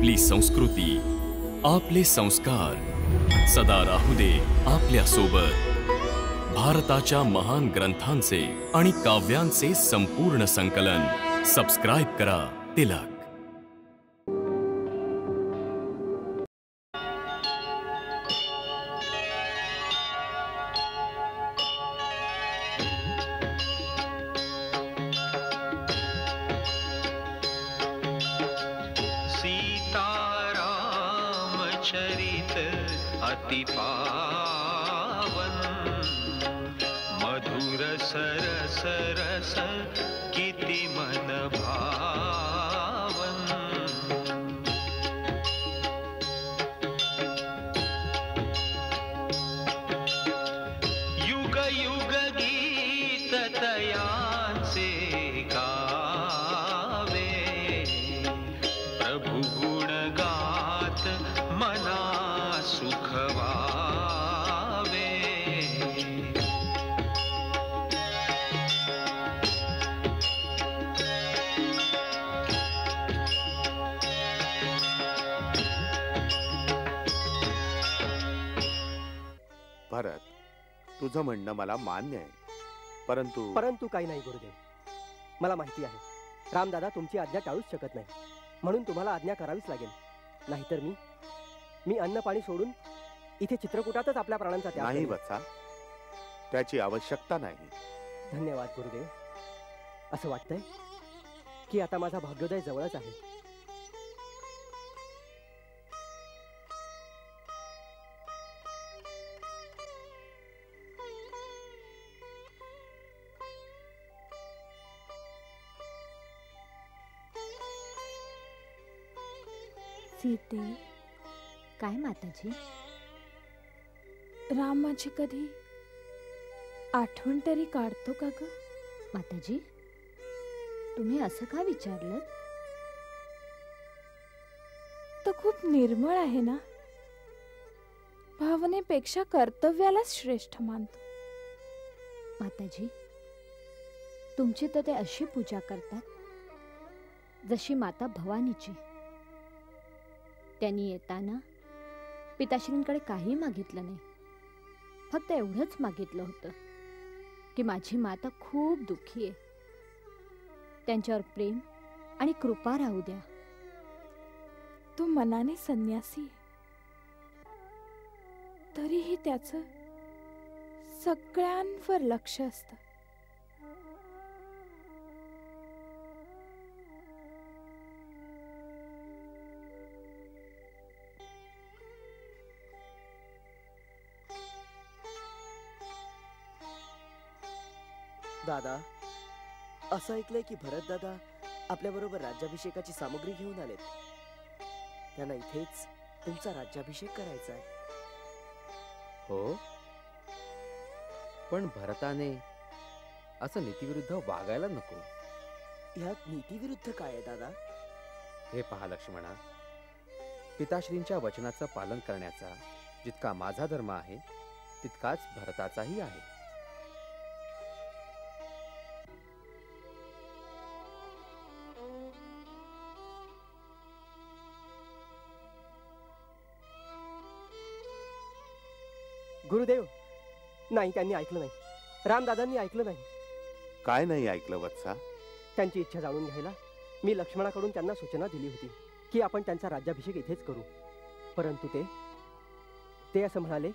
आपली संस्कृती, आपले संस्कार सदा राहू दे आपल्या सोबत. भारताच्या महान ग्रंथांचे आणि काव्यांचे संपूर्ण संकलन. सबस्क्राइब करा तिलक. चरित अति पावन, मधुर सरस रस किति मन भावन. युग युग गीत तयांचे गावे, प्रभु गुण गात मना सुख वावे. भरत, तुझं म्हणणं मला मान्य आहे, परंतु काही नाही गुरुदेव. मला माहिती आहे रामदादा तुमची आज्ञा टाळूच शकत नाही, म्हणून तुम्हाला आज्ञा करावीच लागेल. नाहीतर मी अन्न पाणी सोडून इथे चित्रकूटातच आपल्या प्राणांचा त्याग नाही करेन. वत्सा, त्याची आवश्यकता नाही. धन्यवाद गुरुदेव. असं वाटतंय की आता माझा भाग्योदय जवळच आहे. सीते, काय माताजी? रामाची कधी आठवण तरी काढतो का ग? माताजी, तुम्ही असं का विचारलं? तो खूप निर्मळ आहे ना, भावनेपेक्षा कर्तव्यालाच श्रेष्ठ मानतो. माताजी, तुमची तर ते अशी पूजा करतात जशी माता भवानीची. त्यांनी येताना पिताश्रींकडे काही मागितलं नाही, फक्त एवढंच मागितलं होतं की माझी माता खूप दुःखी आहे, त्यांच्यावर प्रेम आणि कृपा राहू द्या. तो मनाने संन्यासी, तरीही त्याचं सगळ्यांवर लक्ष असतं. दादा, असं ऐकलंय की भरत दादा आपल्या बरोबर राज्याभिषेकाची सामग्री घेऊन आलेत. त्यांना इथेच तुमचा राज्याभिषेक करायचा आहे. हो, पण भरताने असं नीतीविरुद्ध वागायला नको. ह्यात नीतीविरुद्ध काय आहे दादा? हे पहा लक्ष्मणा, पिताश्रींच्या वचनाचं पालन करण्याचा जितका माझा धर्म आहे तितकाच भरताचाही आहे. गुरुदेव, नाही, त्यांनी ऐकलं नाही. रामदादांनी ऐकलं नाही. काय नाही ऐकलं वत्सा? त्यांची इच्छा जाणून घ्यायला मी लक्ष्मणाकडून त्यांना सूचना दिली होती की आपण त्यांचा राज्याभिषेक इथेच करू, परंतु ते असं म्हणाले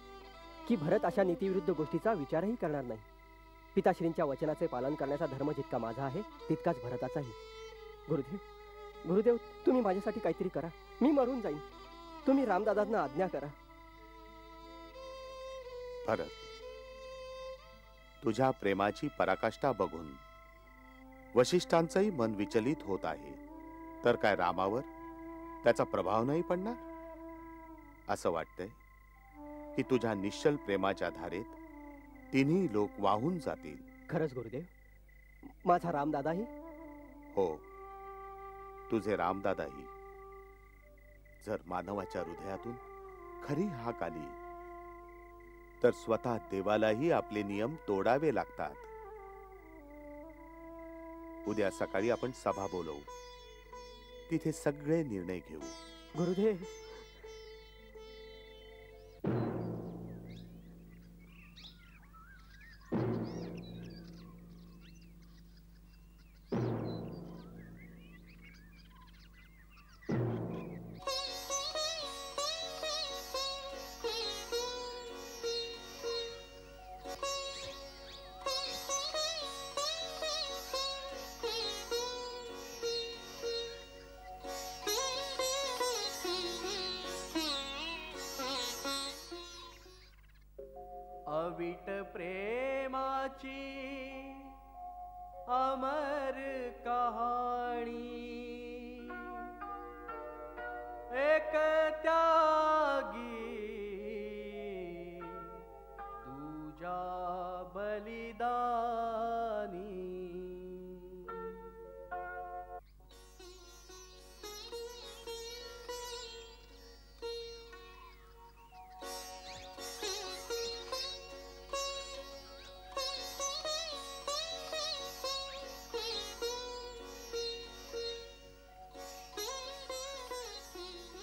की भरत अशा नीतीविरुद्ध गोष्टीचा विचारही करणार नाही. पिताश्रींच्या वचनाचे पालन करण्याचा धर्म जितका माझा आहे तितकाच भरताचाही. गुरुदेव, तुम्ही माझ्यासाठी काहीतरी करा. मी मरून जाईन. तुम्ही रामदादांना आज्ञा करा. भरत, तुझ्या प्रेमाची पराकाष्ठा बघून वशिष्ठांचंही मन विचलित होत आहे, तर काय रामावर त्याचा प्रभाव नाही पडणार? असं वाटतंय की तुझ्या निश्चल प्रेमाच्या धारेत तिन्ही लोक वाहून जातील. खरंच गुरुदेव, माझा रामदादाही? हो, तुझे रामदादाही. जर मानवाच्या हृदयातून खरी हाक आली तर स्वतः देवालाही आपले नियम तोडावे लागतात. उद्या सकाळी आपण सभा बोलवू, तिथे सगळे निर्णय घेऊ. गुरुदेव, अविट प्रेमाची अमर कहाणी, एक त्यागी तुझ्या बलिदानी.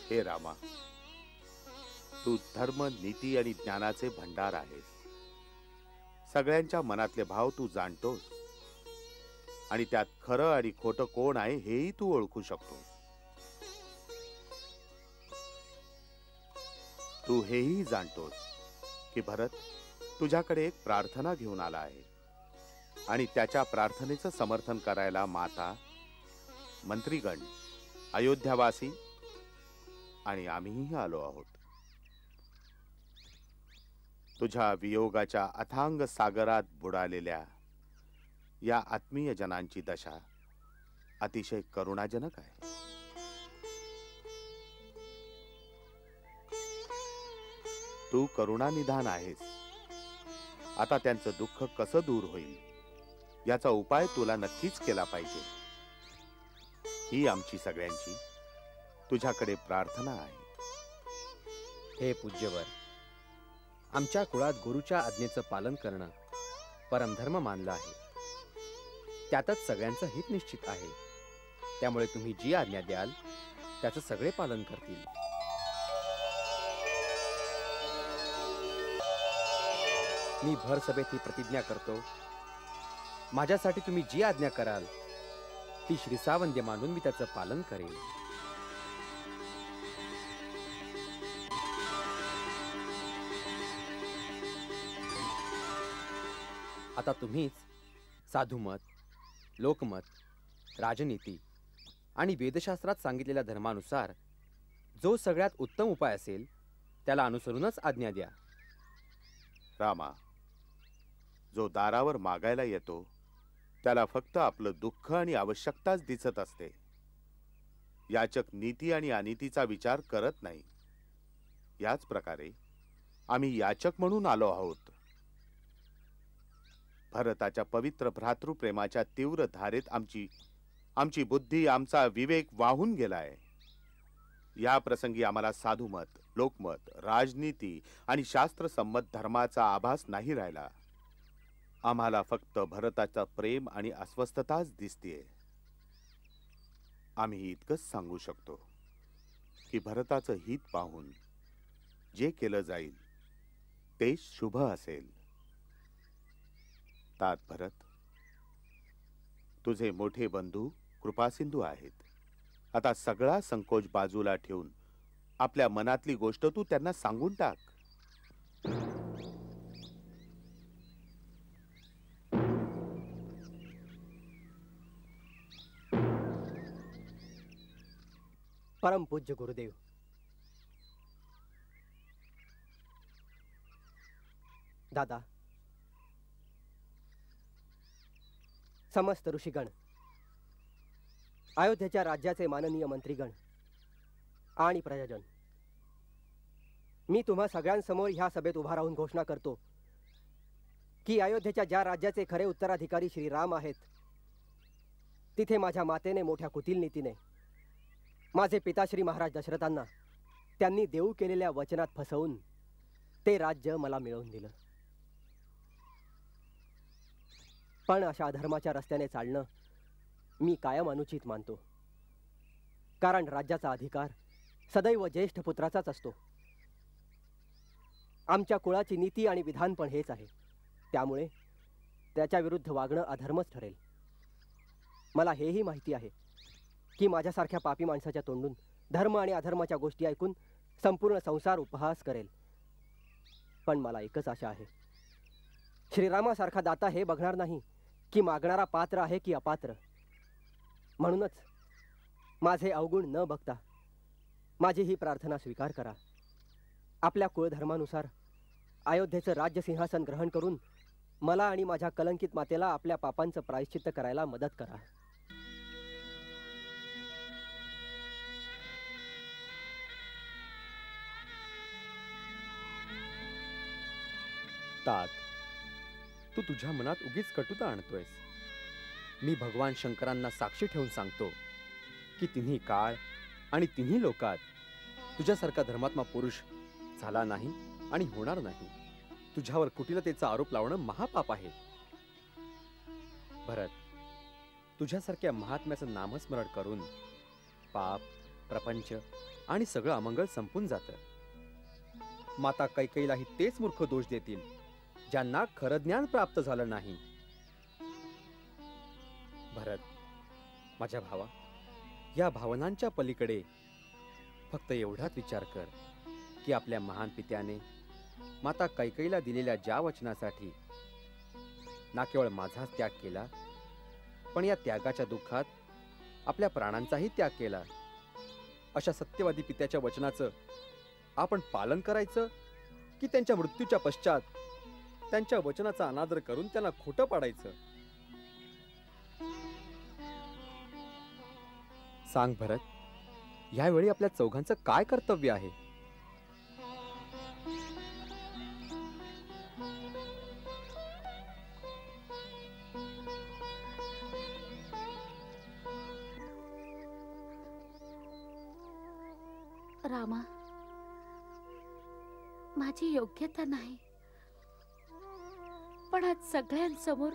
हे रामा, तू धर्म, नीती आणि ज्ञानाचे भंडार आहेस. सगळ्यांच्या मनातले भाव तू जाणतोस आणि त्यात खरं आणि खोटं कोण आहे हेही तू ओळखू शकतोस. तू हेही जाणतोस की भरत तुझ्याकडे एक प्रार्थना घेऊन आला आहे आणि त्याच्या प्रार्थनेचं समर्थन करायला माता, मंत्रीगण, अयोध्यावासी आणि आम्हीही आलो आहोत. तुझ्या वियोगाच्या अथांग सागरात बुडालेल्या या आत्मीय जनांची दशा अतिशय करुणाजनक आहे. तू करुणानिधान आहेस. आता त्यांचं दुःख कसं दूर होईल याचा उपाय तुला नक्कीच केला पाहिजे. ही आमची सगळ्यांची तुझ्याकडे प्रार्थना आहे. हे पूज्यवर, आमच्या कुळात गुरुच्या आज्ञेचं पालन करणं परमधर्म मानलं आहे. त्यातच सगळ्यांचं हित निश्चित आहे. त्यामुळे तुम्ही जी आज्ञा द्याल त्याचं सगळे पालन करतील. मी भर सभेत ही प्रतिज्ञा करतो, माझ्यासाठी तुम्ही जी आज्ञा कराल ती श्रीसावंद्य मानून मी त्याचं पालन करेन. आता तुम्हीच साधुमत, लोकमत, राजनीती आणि वेदशास्त्रात सांगितलेल्या धर्मानुसार जो सगळ्यात उत्तम उपाय असेल त्याला अनुसरूनच आज्ञा द्या. रामा, जो दारावर मागायला येतो त्याला फक्त आपलं दुःख आणि आवश्यकताच दिसत असते. याचक नीती आणि अनीतीचा विचार करत नाही. याच प्रकारे आम्ही याचक म्हणून आलो आहोत. भरताच्या पवित्र भ्रातृप्रेमाच्या तीव्र धारेत आमची बुद्धी, आमचा विवेक वाहून गेलाय. या प्रसंगी आम्हाला साधुमत, लोकमत, राजनीती आणि शास्त्रसंमत धर्माचा आभास नाही राहिला. आम्हाला फक्त भरताचा प्रेम आणि अस्वस्थताच दिसतेय. आम्ही इतकंच सांगू शकतो की भरताचं हित पाहून जे केलं जाईल ते शुभ असेल. तात भरत, तुझे मोठे बंधू कृपासिंधू आहेत. आता सगळा संकोच बाजूला ठेवून आपल्या मनातली गोष्ट तू त्यांना सांगून टाक. परम पूज्य गुरुदेव, दादा, समस्त ऋषीगण, अयोध्येच्या राज्याचे माननीय मंत्रीगण आणि प्रजाजन, मी तुम्हा सगळ्यांसमोर ह्या सभेत उभा राहून घोषणा करतो की अयोध्येच्या ज्या राज्याचे खरे उत्तराधिकारी श्रीराम आहेत तिथे माझ्या मातेने मोठ्या कुटील नीतीने माझे पिताश्री महाराज दशरथांना त्यांनी देऊ केलेल्या वचनात फसवून ते राज्य मला मिळवून दिलं. पण अशा अधर्माच्या रस्त्याने चालणं मी कायम अनुचित मानतो. कारण राज्याचा अधिकार सदैव ज्येष्ठ पुत्राचाच असतो. आमच्या कुळाची नीती आणि विधान पण हेच आहे. त्यामुळे त्याच्या विरुद्ध वागणं अधर्मच ठरेल. मला हेही माहिती आहे की माझ्यासारख्या पापी माणसाच्या तोंडून धर्म आणि अधर्माच्या गोष्टी ऐकून संपूर्ण संसार उपहास करेल. पण मला एकच आशा आहे, श्रीरामासारखा दाता हे बघणार नाही की मागणारा पात्र आहे की अपात्र. म्हणूनच माझे अवगुण न बघता माझी ही प्रार्थना स्वीकार करा. आपल्या कुळधर्मानुसार अयोध्येचं राज्य सिंहासन ग्रहण करून मला आणि माझ्या कलंकित मातेला आपल्या पापांचं प्रायश्चित्त करायला मदत करा. तात, तू तुझ्या मनात उगीच कटुता आणतोयस. मी भगवान शंकरांना साक्षी ठेवून सांगतो की तिन्ही काळ आणि तिन्ही लोकात तुझ्यासारखा धर्मात्मा पुरुष झाला नाही आणि होणार नाही. तुझ्यावर कुटिलतेचा आरोप लावणं महापाप आहे. भरत, तुझ्यासारख्या महात्म्याचं नामस्मरण करून पाप, प्रपंच आणि सगळं अमंगल संपून जातं. माता कैकेयीलाही तेच मूर्ख दोष देतील ज्यांना खरं ज्ञान प्राप्त झालं नाही. भरत, माझ्या भावा, या भावनांच्या पलीकडे फक्त एवढाच विचार कर की आपल्या महान पित्याने माता कैकेयीला दिलेल्या ज्या वचनासाठी ना केवळ माझाच त्याग केला, पण या त्यागाच्या दुःखात आपल्या प्राणांचाही त्याग केला. अशा सत्यवादी पित्याच्या वचनाचं आपण पालन करायचं की त्यांच्या मृत्यूच्या पश्चात त्यांच्या वचनाचा अनादर करून त्यांना खोटं पाडायचं? सांग भरत, यावेळी आपल्या चौघांचं काय कर्तव्य आहे? रामा, माझी योग्यता नाही, पण आज सगळ्यांसमोर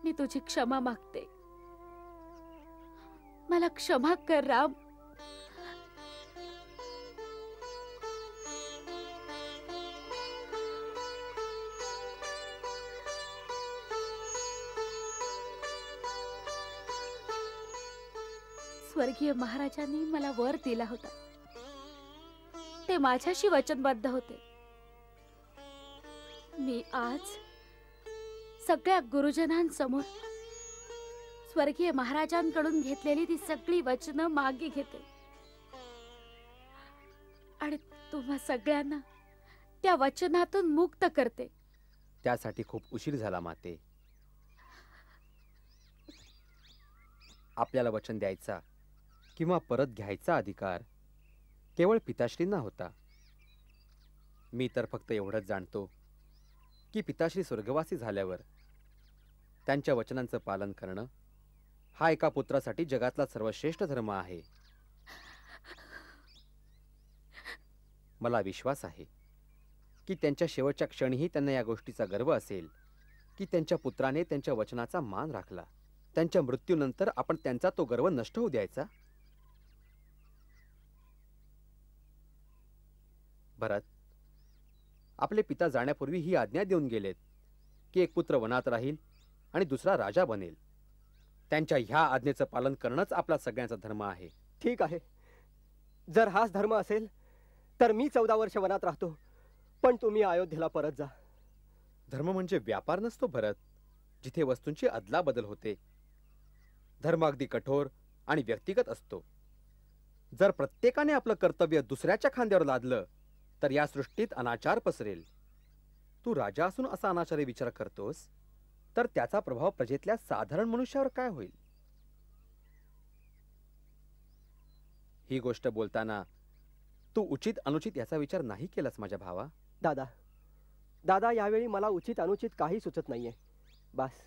मी तुझी क्षमा मागते. मला क्षमा कर राम. स्वर्गीय महाराजांनी मला वर दिला होता, ते माझ्याशी वचनबद्ध होते. मी आज सगळ्या गुरुजनांसमोर स्वर्गीय महाराजांकडून घेतलेली ती सगळी वचनं मागे घेते आणि तुम्हा सगळ्यांना त्या वचनातून मुक्त करते. त्यासाठी खूप उशीर झाला माते. आपल्याला वचन द्यायचा किंवा परत घ्यायचा अधिकार केवळ पिताश्रींना होता. मी तर फक्त एवढंच जाणतो की पिताश्री स्वर्गवासी झाल्यावर त्यांच्या वचनांचं पालन करणं हा एका पुत्रासाठी जगातला सर्वश्रेष्ठ धर्म आहे. मला विश्वास आहे की त्यांच्या शेवटच्या क्षणीही त्यांना या गोष्टीचा गर्व असेल की त्यांच्या पुत्राने त्यांच्या वचनाचा मान राखला. त्यांच्या मृत्यूनंतर आपण त्यांचा तो गर्व नष्ट होऊ द्यायचा? भरत, आपले पिता जाण्यापूर्वी ही आज्ञा देऊन गेलेत की एक पुत्र वनात राहील आणि दुसरा राजा बनेल. त्यांच्या ह्या आज्ञेचं पालन करणंच आपला सगळ्यांचा धर्म आहे. ठीक आहे, जर हाच धर्म असेल तर मी 14 वर्ष वनात राहतो, पण तुम्ही अयोध्येला परत जा. धर्म म्हणजे व्यापार नसतो भरत, जिथे वस्तूंची अदलाबदल होते. धर्म अगदी कठोर आणि व्यक्तिगत असतो. जर प्रत्येकाने आपलं कर्तव्य दुसऱ्याच्या खांद्यावर लादलं तर या सृष्टीत अनाचार पसरेल. तू राजा असून असा अनाचारी विचार करतोस तर त्याचा प्रभाव प्रजेतल्या साधारण मनुष्यावर काय होईल? ही गोष्ट बोलताना तू उचित अनुचित याचा विचार नाही केलास माझ्या भावा. दादा, यावेळी मला उचित अनुचित काही सुचत नाहीये. बस,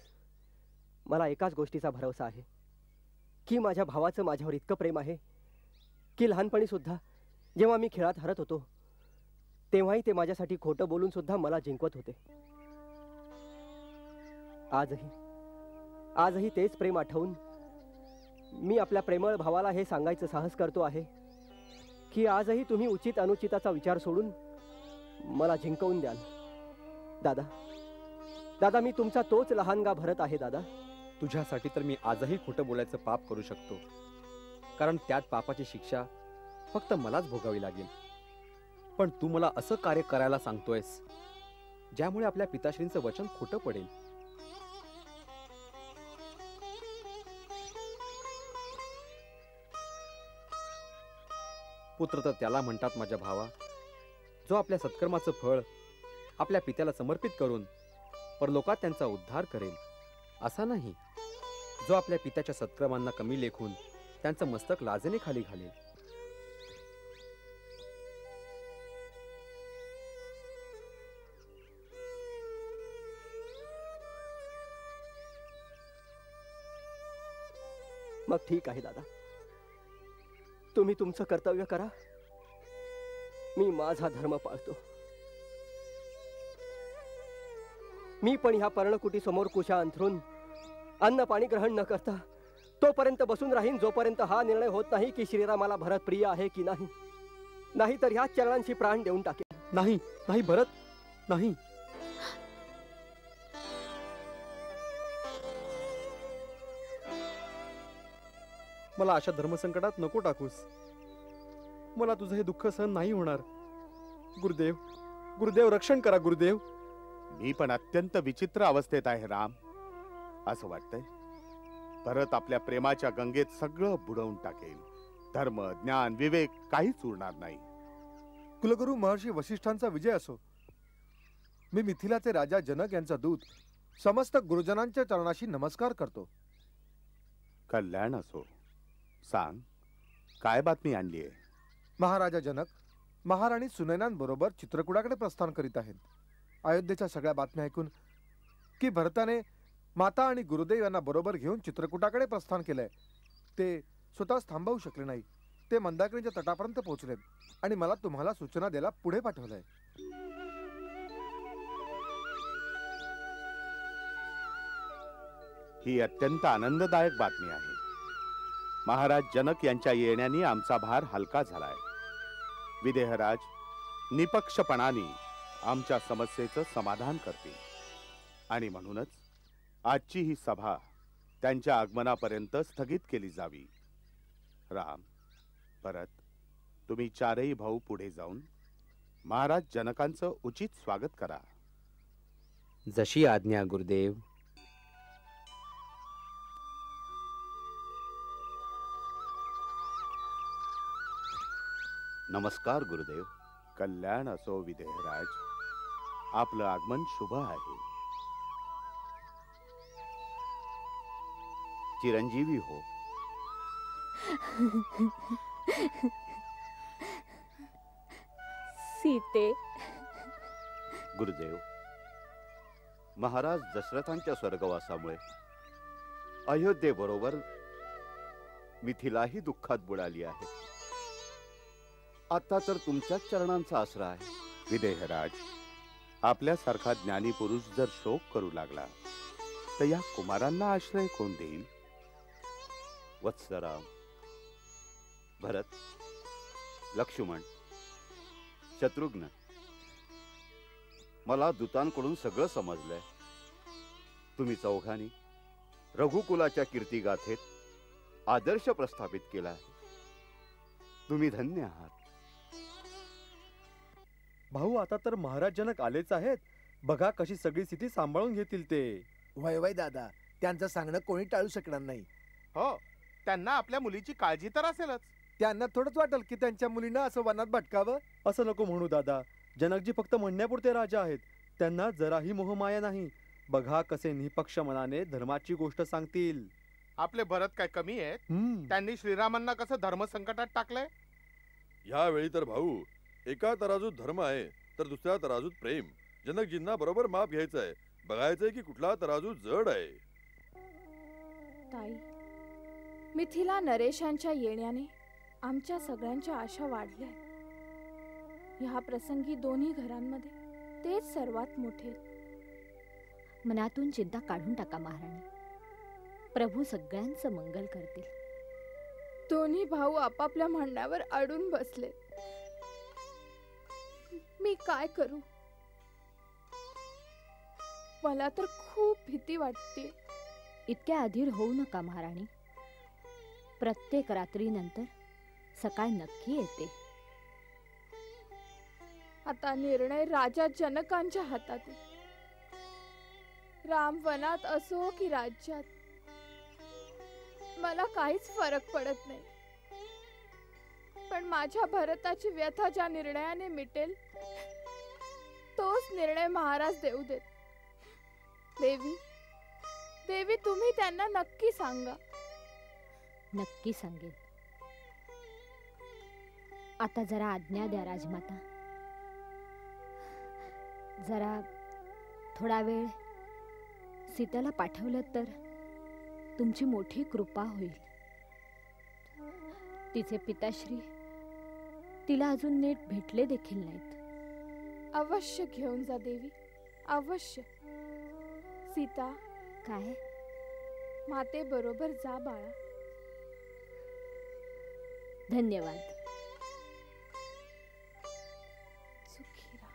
मला एकाच गोष्टीचा भरवसा आहे की माझ्या भावाचं माझ्यावर इतकं प्रेम आहे की लहानपणी सुद्धा जेव्हा मी खेळात हरत होतो तेव्हाही ते माझ्यासाठी खोटं बोलून सुद्धा मला जिंकवत होते. आजही तेच प्रेम आठवून मी आपल्या प्रेमळ भावाला हे सांगायचं साहस करतो आहे की आजही तुम्ही उचित अनुचिताचा विचार सोडून मला जिंकवून द्याल. दादा, दादा, मी तुमचा तोच लहानगा भरत आहे दादा. तुझ्यासाठी तर मी आजही खोटं बोलायचं पाप करू शकतो, कारण त्यात पापाची शिक्षा फक्त मलाच भोगावी लागेल. पण तू मला असं कार्य करायला सांगतोयस ज्यामुळे आपल्या पिताश्रींचं वचन खोटं पडेल. पुत्र तर त्याला म्हणतात माझ्या भावा, जो आपल्या सत्कर्माचं फळ आपल्या पित्याला समर्पित करून परलोकात त्यांचा उद्धार करेल. असा नाही जो आपल्या पित्याच्या सत्कर्मांना कमी लेखून त्यांचं मस्तक लाजेने खाली घालेल. मग ठीक आहे दादा, तुम्ही तुमचं कर्तव्य करा, मी माझा धर्म पाळतो. मी पण ह्या पर्णकुटी समोर कुशा अंथरून अन्न पाणी ग्रहण न करता तोपर्यंत बसून राहीन जोपर्यंत हा निर्णय होत नाही की श्रीरामाला भरत प्रिय आहे की नाही. नाही तर ह्या चरणांशी प्राण देऊन टाकेल. नाही नाही भरत, नाही. मला अशा धर्मसंकटात नको टाकूस. मला तुझं हे दुःख सहन नाही होणार. गुरुदेव, गुरुदेव, रक्षण करा गुरुदेव. मी पण अत्यंत विचित्र अवस्थेत आहे राम. असं वाटतंय भरत आपल्या प्रेमाच्या गंगेत सगळं बुडवून टाकेल. धर्म, ज्ञान, विवेक काहीच उरणार नाही. कुलगुरू महर्षी वसिष्ठांचा विजय असो. मी मिथिलाचे राजा जनक यांचा दूत समस्त गुरुजनांच्या चरणाशी नमस्कार करतो. कल्याण असो. सांग, काय बातमी आणली आहे? महाराजा जनक महाराणी सुनैनांबरोबर चित्रकूटाकडे प्रस्थान करीत आहेत. अयोध्येच्या सगळ्या बातम्या ऐकून की भरताने माता आणि गुरुदेव यांना बरोबर घेऊन चित्रकूटाकडे प्रस्थान केलंय. ते स्वतःच थांबवू शकले नाही. ते मंदाकिनीच्या तटापर्यंत पोहोचलेत आणि मला तुम्हाला सूचना द्यायला पुढे पाठवलंय. ही अत्यंत आनंददायक बातमी आहे. महाराज जनक यांच्या येण्याने आमचा भार हलका झालाय. विदेहराज निपक्षपणाने आमच्या समस्येचं समाधान करतील आणि म्हणूनच आजची ही सभा त्यांच्या आगमनापर्यंत स्थगित केली जावी. राम, भरत, तुम्ही चारही भाऊ पुढे जाऊन महाराज जनकांचं उचित स्वागत करा. जशी आज्ञा गुरुदेव. नमस्कार गुरुदेव. कल्याण असो विदेहराज. आपलं आगमन शुभ आहे. चिरंजीवी हो. सीते. गुरुदेव, महाराज दशरथांच्या स्वर्गवासामुळे अयोध्येबरोबर मिथिलाही दुःखात बुडाली आहे. आता तर तुमच्याच चरणांचा आसरा आहे. विदेहराज, आपल्यासारखा ज्ञानी पुरुष जर शोक करू लागला तर या कुमारांना आश्रय कोण देईल? वत्सराम, भरत, लक्ष्मण, शत्रुघ्न, मला दूतांकडून सगळं समजलंय. तुम्ही चौघांनी रघुकुलाच्या कीर्तिगाथेत आदर्श प्रस्थापित केला आहे. तुम्ही धन्य आहात. भाऊ, आता तर महाराज जनक आलेच आहेत. बघा कशी सगळी स्थिती सांभाळून घेतील ते. वय वय दादा, त्यांचं सांगणं कोणी टाळू शकणार नाही. हो, त्यांना आपल्या मुलीची काळजी तर असेलच. त्यांना थोडंच वाटेल की त्यांच्या मुलीनं असं वनात भटकावं. असं नको म्हणू दादा. जनकजी फक्त म्हणण्यापुरते राजा आहेत. त्यांना जराही मोहमाया नाही. बघा कसे निपक्ष मनाने धर्माची गोष्ट सांगतील. आपले भरत काय कमी आहेत? त्यांनी श्रीरामांना कसं धर्म संकटात टाकलंय. यावेळी तर भाऊ, एका तराजूत धर्म आहे तर दुसऱ्या तराजूत प्रेम. जनकजींना बरोबर माप घ्यायचं आहे. बघायचंय की कुठला तराजू जड आहे. ताई, मिथिला नरेशांच्या येण्याने आमच्या सगळ्यांच्या आशा वाढल्या. ह्या प्रसंगी दोन्ही घरांमध्ये तेच सर्वात मोठे. मनातून चिंता काढून टाका महाराणी. प्रभू सगळ्यांचं मंगल करतील. दोन्ही भाऊ आपापल्या म्हणण्यावर अडून बसले. मी काय करू? मला तर खूप भीती वाटते. इतक्या अधीर होऊ नका महाराणी. प्रत्येक रात्रीनंतर सकाळ नक्की येते. आता निर्णय राजा जनकांच्या हातात आहे. राम वनात असो की राज्यात, मला काहीच फरक पडत नाही. पण माझ्या भरताची व्यथा ज्या निर्णयाने मिटेल तोच निर्णय महाराज देऊ देत. देवी, देवी, तुम्ही त्यांना नक्की सांगा. नक्की सांगेन. आता जरा आज्ञा द्या राजमाता. जरा थोडा वेळ सीतेला पाठवलं तर तुमची मोठी कृपा होईल. तिचे पिताश्री तिला अजून नीट भेटले देखील नाहीत. अवश्य घेऊन जा देवी, अवश्य. सीता, काय? माते बरोबर जा बाळा. धन्यवाद. सुखी राहा.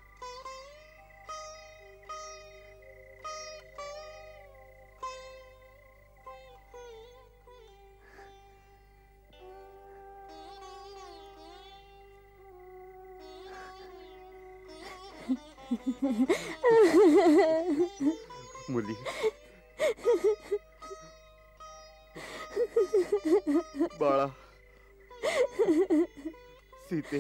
मुली, बाळा, सीते,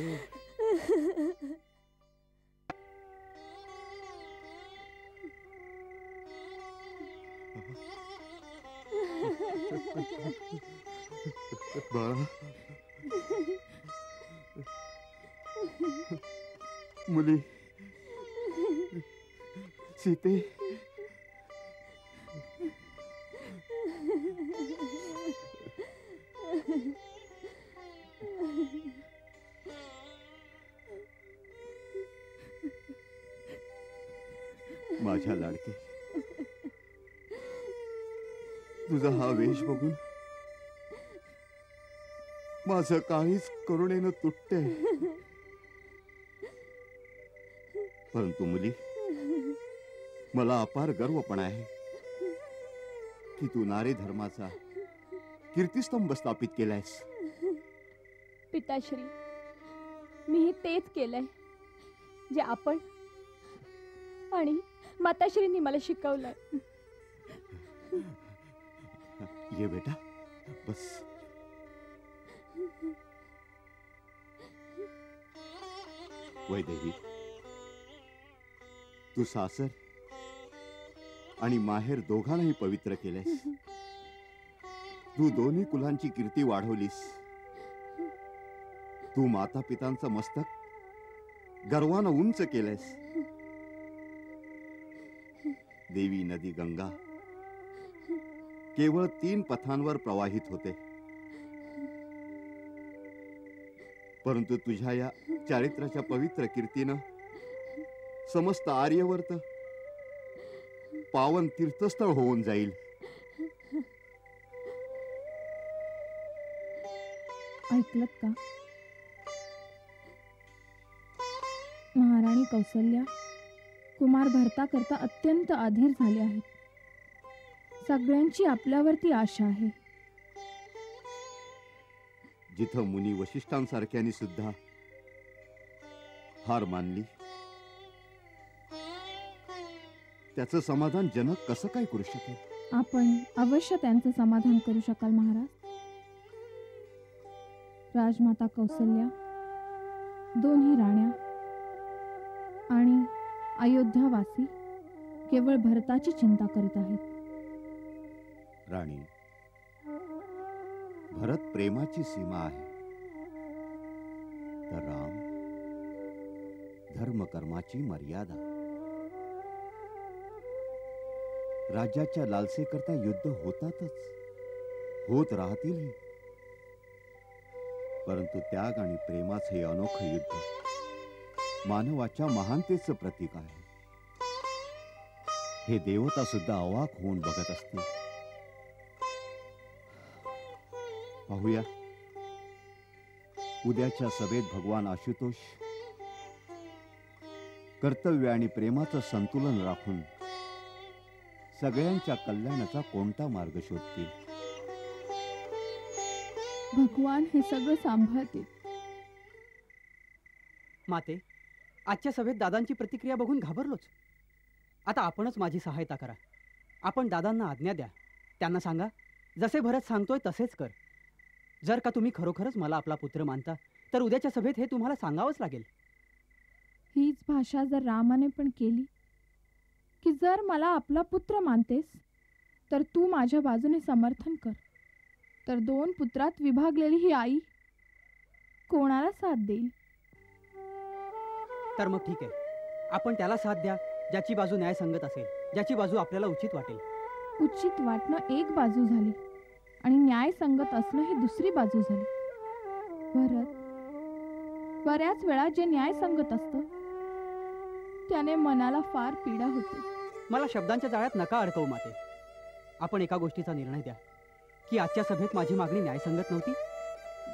बाळा, मुली, सीते, माझ्या लाडके, तुझा हा वेश बघून माझं काहीच करुणेनं तुटते. परंतु मुली, मला अपार गर्व पण आहे की तू नारी धर्माचा कीर्तिस्तंभ स्थापित केलायस. पिताश्री, मी तेच केलंय जे आपण आणि माताश्रींनी मला शिकवलंय. ये बेटा, बस. वैदेही, तू सासर आणि माहेर दोघांनाही पवित्र केलेस. तू दोन्ही कुलांची कीर्ती वाढवलीस. तू माता पितांचं मस्तक गर्वानं उंच केलेस. देवी नदी गंगा केवळ 3 पथांवर प्रवाहित होते, परंतु तुझ्या या चारित्र्याच्या पवित्र कीर्तीनं समस्त आर्यवर्त पावन तीर्थस्थळ होऊन जाईल. ऐकलत का? महाराणी कौसल्या कुमार भरता करता अत्यंत अधीर झाले आहेत. सगळ्यांची आपल्यावरती आशा आहे. जिथं मुनी वशिष्ठांसारख्यांनी सुद्धा हार मानली, त्याचं समाधान जनक कसं काय करू शकेल? आपण अवश्य त्यांचं समाधान करू शकाल महाराज. राजमाता कौसल्या, दोन्ही राण्या आणि अयोध्यावासी केवळ भरताची चिंता करीत आहेत. राणी, भरत प्रेमाची सीमा आहे, तर राम धर्मकर्माची मर्यादा. राज्याच्या लालसेकरता युद्ध होतातच, होत राहतीलही, परंतु त्याग आणि प्रेमाचे हे अनोखं युद्ध मानवाच्या महानतेचं प्रतीक आहे. हे देवता सुद्धा अवाक होऊन बघत असतील. पाहूया उद्याच्या सभेत भगवान आशुतोष कर्तव्य आणि प्रेमाचं संतुलन राखून सगळ्यांच्या कल्याणाचा कोणता मार्ग शोधतील? भगवान हे सगळं सांभाळतील. माते, आजच्या सभेत दादांची प्रतिक्रिया बघून घाबरलोच. आता आपणच माझी सहायता करा. आपण दादांना आज्ञा द्या. त्यांना सांगा, जसे भरत सांगतोय तसेच कर. जर का तुम्ही खरोखरच मला आपला पुत्र मानता तर उद्याच्या सभेत हे तुम्हाला सांगावंच लागेल. हीच भाषा जर रामाने पण केली की जर मला आपला पुत्र मानतेस तर तू माझ्या बाजूने समर्थन कर, तर 2 पुत्रात विभागलेली ही आई कोणाला साथ देईल? तर मग ठीक आहे, आपण त्याला साथ द्या ज्याची बाजू न्यायसंगत असेल, ज्याची बाजू आपल्याला उचित वाटेल. उचित वाटणं एक बाजू झाली आणि न्यायसंगत असणं ही दुसरी बाजू झाली. भरत, बऱ्याच वेळा जे न्यायसंगत असतं त्याने मनाला फार पीडा होते. मला शब्दांच्या जाळ्यात नका अडकवू माते. आपण एका गोष्टीचा निर्णय द्या की आजच्या सभेत माझी मागणी न्यायसंगत नव्हती.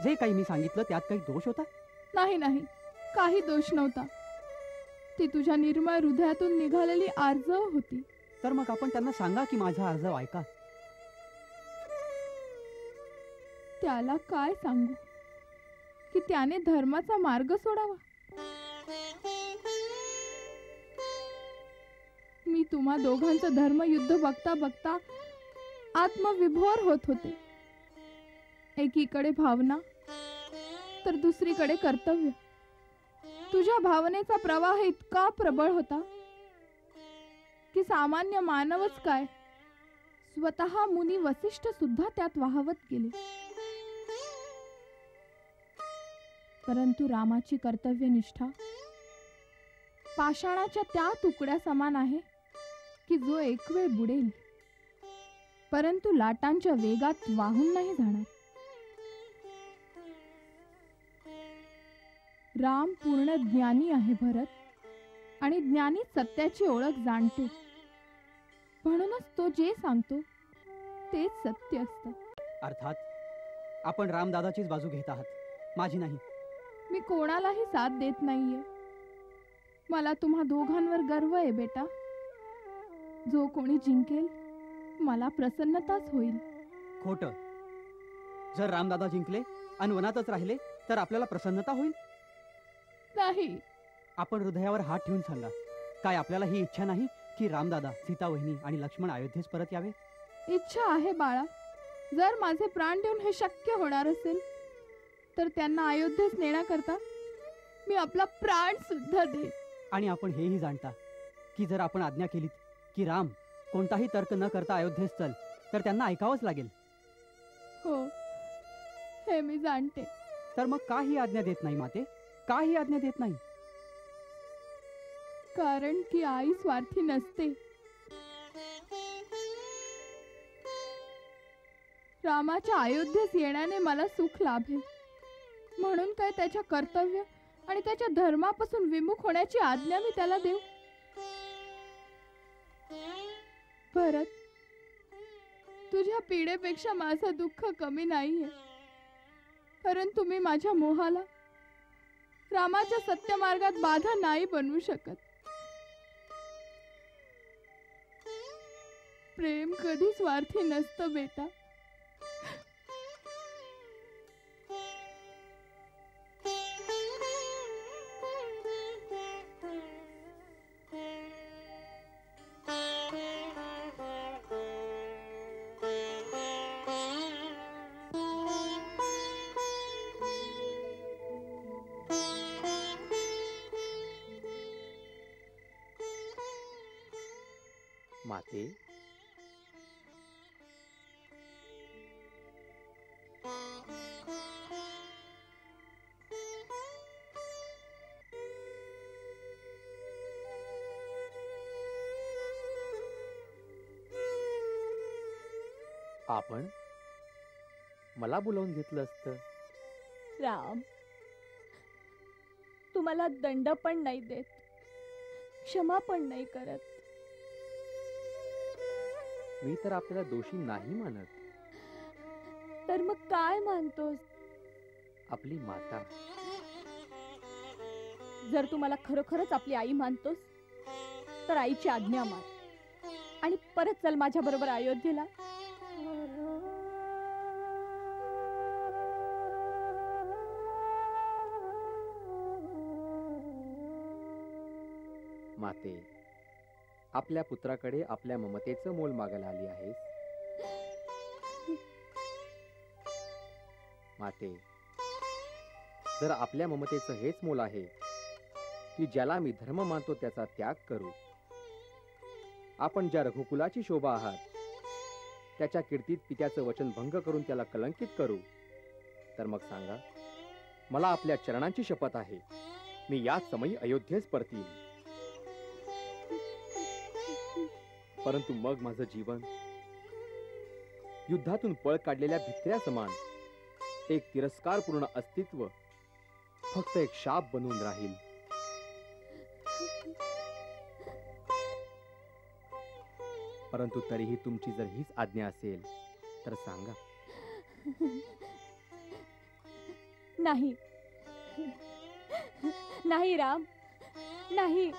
जे काही मी सांगितलं त्यात काही दोष होता? नाही नाही, काही दोष नव्हता. ती तुझ्या निर्मळ हृदयातून निघालेली आर्जव होती. तर मग आपण त्यांना सांगा की माझा आर्जव ऐका. त्याला काय सांगू की त्याने धर्माचा मार्ग सोडावा? मी तुम्हा दोघांचं धर्मयुद्ध बघता बघता आत्मविभोर होत होते. एकीकडे भावना तर दुसरीकडे कर्तव्य. तुझ्या भावनेचा प्रवाह इतका प्रबळ होता की सामान्य मानवच काय, स्वतः मुनी वसिष्ठ सुद्धा त्यात वाहवत गेले. परंतु रामाची कर्तव्यनिष्ठा पाषाणाच्या त्या तुकड्या समान आहे की जो एक वेळ बुडेल परंतु लाटांच्या वेगात वाहून नाही जाणार. राम पूर्ण ज्ञानी आहे भरत, आणि ज्ञानी सत्याची ओळख जाणतो. म्हणूनच तो जे सांगतो तेच सत्य असतं. अर्थात आपण रामदादाचीच बाजू घेत आहात, माझी नाही. मी कोणालाही साथ देत नाहीये. मला तुम्हा दोघांवर गर्व आहे बेटा. जो कोणी जिंकेल मला प्रसन्नताच होईल. खोटं. जर रामदादा जिंकले आणि वनातच राहिले तर आपल्याला प्रसन्नता होईल? नाही. आपण हृदयावर हात ठेवून सांगा, काय आपल्याला ही इच्छा नाही की रामदादा, सीता वहिनी आणि लक्ष्मण अयोध्येस परत यावे? इच्छा आहे बाळा. जर माझे प्राण देऊन हे शक्य होणार असेल तर त्यांना अयोध्येस नेण्याकरता मी आपला प्राण सुद्धा देईन. आणि आपण हेही जाणता की जर आपण आज्ञा केलीत की राम कोणताही तर्क न करता अयोध्येस चल, तर त्यांना ऐकावंच लागेल. हो, हे मी जाणते. तर मग का ही आज्ञा देत नाही माते? का ही आज्ञा देत नाही? कारण की आई स्वार्थी नसते. रामाच्या अयोध्येस येण्याने मला सुख लाभेल म्हणून काय त्याच्या कर्तव्य आणि त्याच्या धर्मापासून विमुख होण्याची आज्ञा मी त्याला देऊ? भरत, तुझ्या पीडेपेक्षा माझं दुःख कमी नाहीये. परंतु मी माझ्या मोहाला रामाच्या सत्य मार्गात बाधा नाही बनवू शकत. प्रेम कधी स्वार्थी नसतं बेटा. माते, आपण मला बोलावून घेतलं असतं. राम, तुम्हाला दंड पण नाही देत, क्षमा पण नाही करत. मी तर आपल्याला दोषी नाही मानत. तर मग काय मानतोस? आपली माता. जर तू मला खरोखरच आपली आई मानतोस तर आईची आज्ञा मान आणि परत चल माझ्या बरोबर अयोध्येला. माते, आपल्या पुत्राकडे आपल्या ममतेचं मोल मागायला आली आहेस. माते, जर आपल्या ममतेचं हेच मोल आहे की ज्याला मी धर्म मानतो त्याचा त्याग करू, आपण ज्या रघुकुलाची शोभा आहात त्याच्या कीर्तीत पित्याचं वचन भंग करून त्याला कलंकित करू, तर मग सांगा, मला आपल्या चरणांची शपथ आहे, मी याच समयी अयोध्येस परतीन. परंतु मग माझं जीवन युद्धातून पळ काढलेल्या भित्र्या समान एक तिरस्कारपूर्ण अस्तित्व फक्त एक शाप बनून राहील. परंतु तरीही तुमची जर हीच आज्ञा असेल तर सांगा. नाही नाही राम, नाही.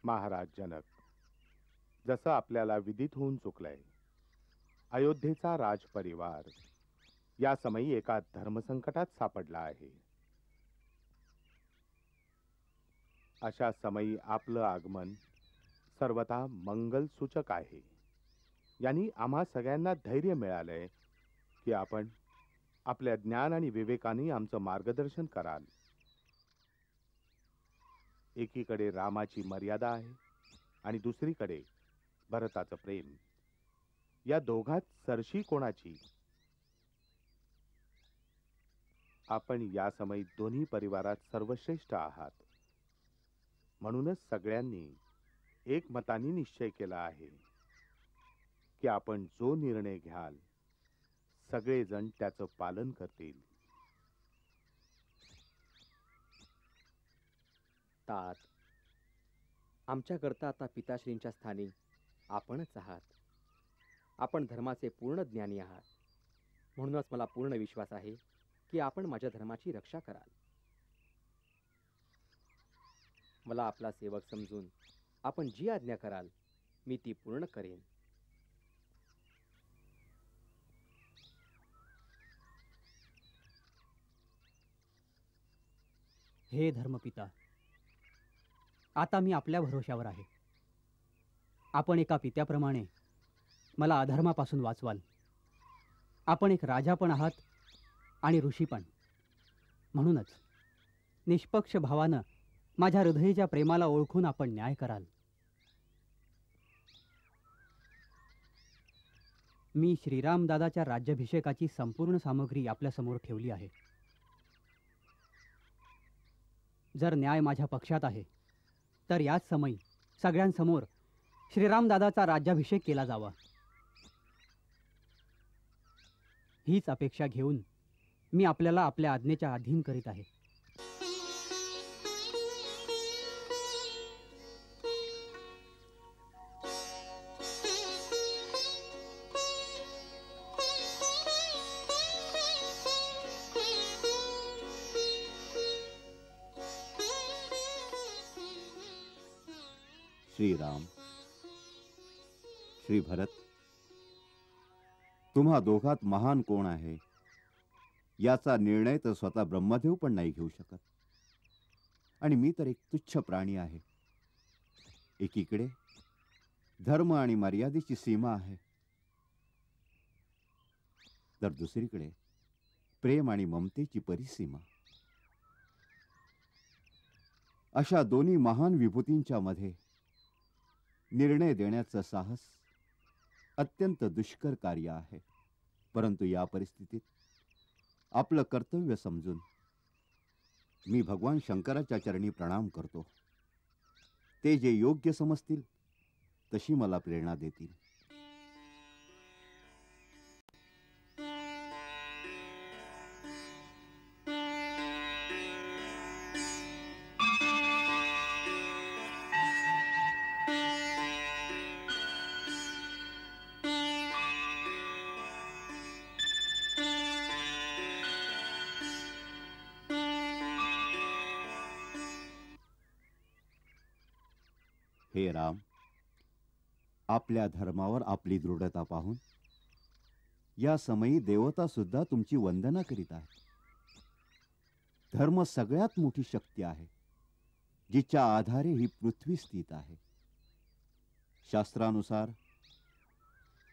महाराज जनक, जसं आपल्याला विदित होऊन चुकलंय, अयोध्येचा राजपरिवार या समयी एका धर्मसंकटात सापडला आहे. अशा समयी आपलं आगमन सर्वथा मंगल सूचक आहे. यांनी आम्हा सगळ्यांना धैर्य मिळालंय की आपण आपल्या ज्ञान आणि विवेकाने आमचं मार्गदर्शन कराल. एकीकडे रामाची मर्यादा आहे आणि दुसरीकडे भरताचं प्रेम. या दोघात सरशी कोणाची? आपण या समयी दोन्ही परिवारात सर्वश्रेष्ठ आहात. म्हणूनच सगळ्यांनी एकमताने निश्चय केला आहे की आपण जो निर्णय घ्याल सगळेजण त्याचं पालन करतील. तात, आमच्याकरता आता पिताश्रींच्या स्थानी आपणच आहात. आपण धर्माचे पूर्ण ज्ञानी आहात. म्हणूनच मला पूर्ण विश्वास आहे की आपण माझ्या धर्माची रक्षा कराल. मला आपला सेवक समजून आपण जी आज्ञा कराल मी ती पूर्ण करेन. हे धर्मपिता, आता मी आपल्या भरोश्यावर आहे. आपण एका पित्याप्रमाणे मला अधर्मापासून वाचवाल. आपण एक राजा पण आहात आणि ऋषी पण. म्हणूनच निष्पक्ष भावानं माझ्या हृदयीच्या प्रेमाला ओळखून आपण न्याय कराल. मी श्रीराम दादाच्या राज्याभिषेकाची संपूर्ण सामग्री आपल्यासमोर ठेवली आहे. जर न्याय माझ्या पक्षात आहे तर याच समयी सगळ्यांसमोर श्रीरामदादाचा राज्याभिषेक केला जावा. हीच अपेक्षा घेऊन मी आपल्याला आपल्या आज्ञेच्या अधीन करीत आहे. श्रीराम, श्री भरत, तुम्हा दोघात महान कोण आहे याचा निर्णय तर स्वतः ब्रह्मदेव पण नाही घेऊ शकत. आणि मी तर एक तुच्छ प्राणी आहे. एकीकडे धर्म आणि मर्यादेची सीमा आहे, तर दुसरीकडे प्रेम आणि ममतेची परिसीमा. अशा दोन्ही महान विभूतींच्या मध्ये निर्णय देण्याचं साहस अत्यंत दुष्कर कार्य आहे. परंतु या परिस्थितीत आपलं कर्तव्य समजून मी भगवान शंकराच्या चरणी प्रणाम करतो. ते जे योग्य समजतील तशी मला प्रेरणा देतील. हे राम, आपल्या धर्मावर आपली दृढता पाहून या समयी देवता सुद्धा तुमची वंदना करीत आहे. धर्म सगळ्यात मोठी शक्ती आहे, जिच्या आधारे ही पृथ्वी स्थित आहे. शास्त्रानुसार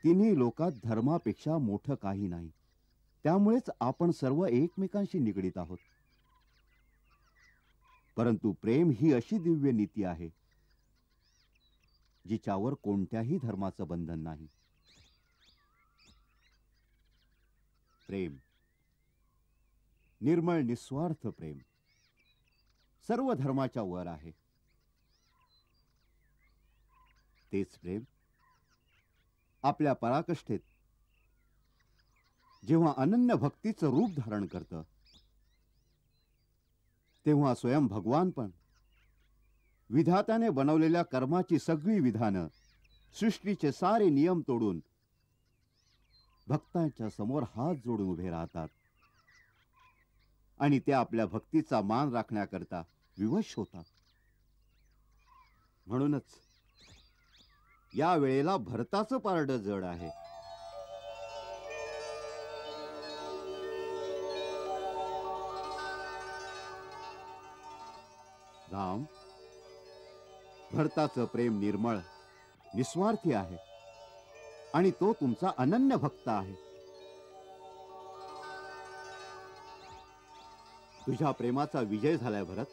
तिन्ही लोकात धर्मापेक्षा मोठं काही नाही. त्यामुळेच आपण सर्व एकमेकांशी निगडीत आहोत. परंतु प्रेम ही अशी दिव्य नीती आहे जिच्यावर कोणत्याही धर्माचं बंधन नाही. प्रेम, निर्मळ निस्वार्थ प्रेम सर्व धर्माच्या वर आहे. तेच प्रेम आपल्या पराकाष्ठेत जेव्हा अनन्य भक्तीचं रूप धारण करतं, तेव्हा स्वयं भगवान पण विधात्याने बनवलेल्या कर्माची सगळी विधानं, सृष्टीचे सारे नियम तोडून भक्तांच्या समोर हात जोडून उभे राहतात आणि ते आपल्या भक्तीचा मान राखण्याकरता विवश होतात. म्हणूनच या वेळेला भरताचं पारडं जड आहे. राम, भरताचं प्रेम निर्मळ निस्वार्थी आहे आणि तो तुमचा अनन्य भक्त आहे. तुझ्या प्रेमाचा विजय झालाय भरत.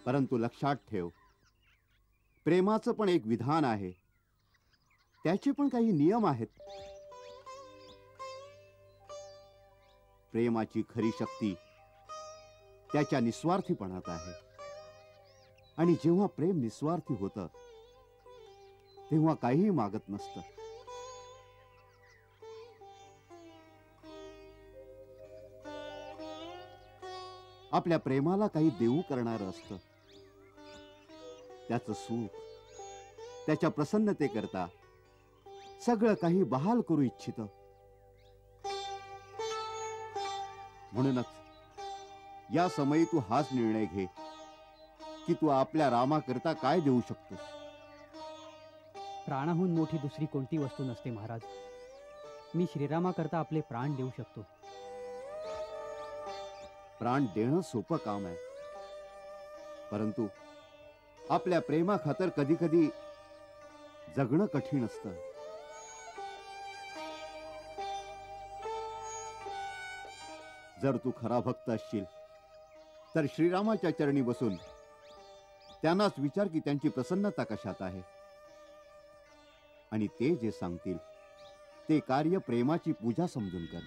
परंतु लक्षात ठेव, प्रेमाचं पण एक विधान आहे, त्याचे पण काही नियम आहेत. प्रेमाची खरी शक्ती त्याच्या निस्वार्थीपणात आहे. आणि जेव्हा प्रेम निस्वार्थी होतं तेव्हा काहीही मागत नसतं. आपल्या प्रेमाला काही देऊ करणारं असतं. त्याचं सुख, त्याच्या प्रसन्नतेकरता सगळं काही बहाल करू इच्छितं. म्हणूनच या समयी तू हाच निर्णय घे की तू आपल्या रामाकरता काय देऊ शकतोस. प्राणाहून मोठी दुसरी कोणती वस्तू नसते महाराज. मी श्रीरामाकरता आपले प्राण देऊ शकतो. प्राण देणं सोपं काम आहे, परंतु आपल्या प्रेमाखातर कधी कधी जगणं कठीण असतं. जर तू खरा भक्त असशील तर श्रीरामाच्या चरणी बसून त्यांनाच विचार की त्यांची प्रसन्नता कशात आहे, आणि ते जे सांगतील ते कार्य प्रेमाची पूजा समजून कर.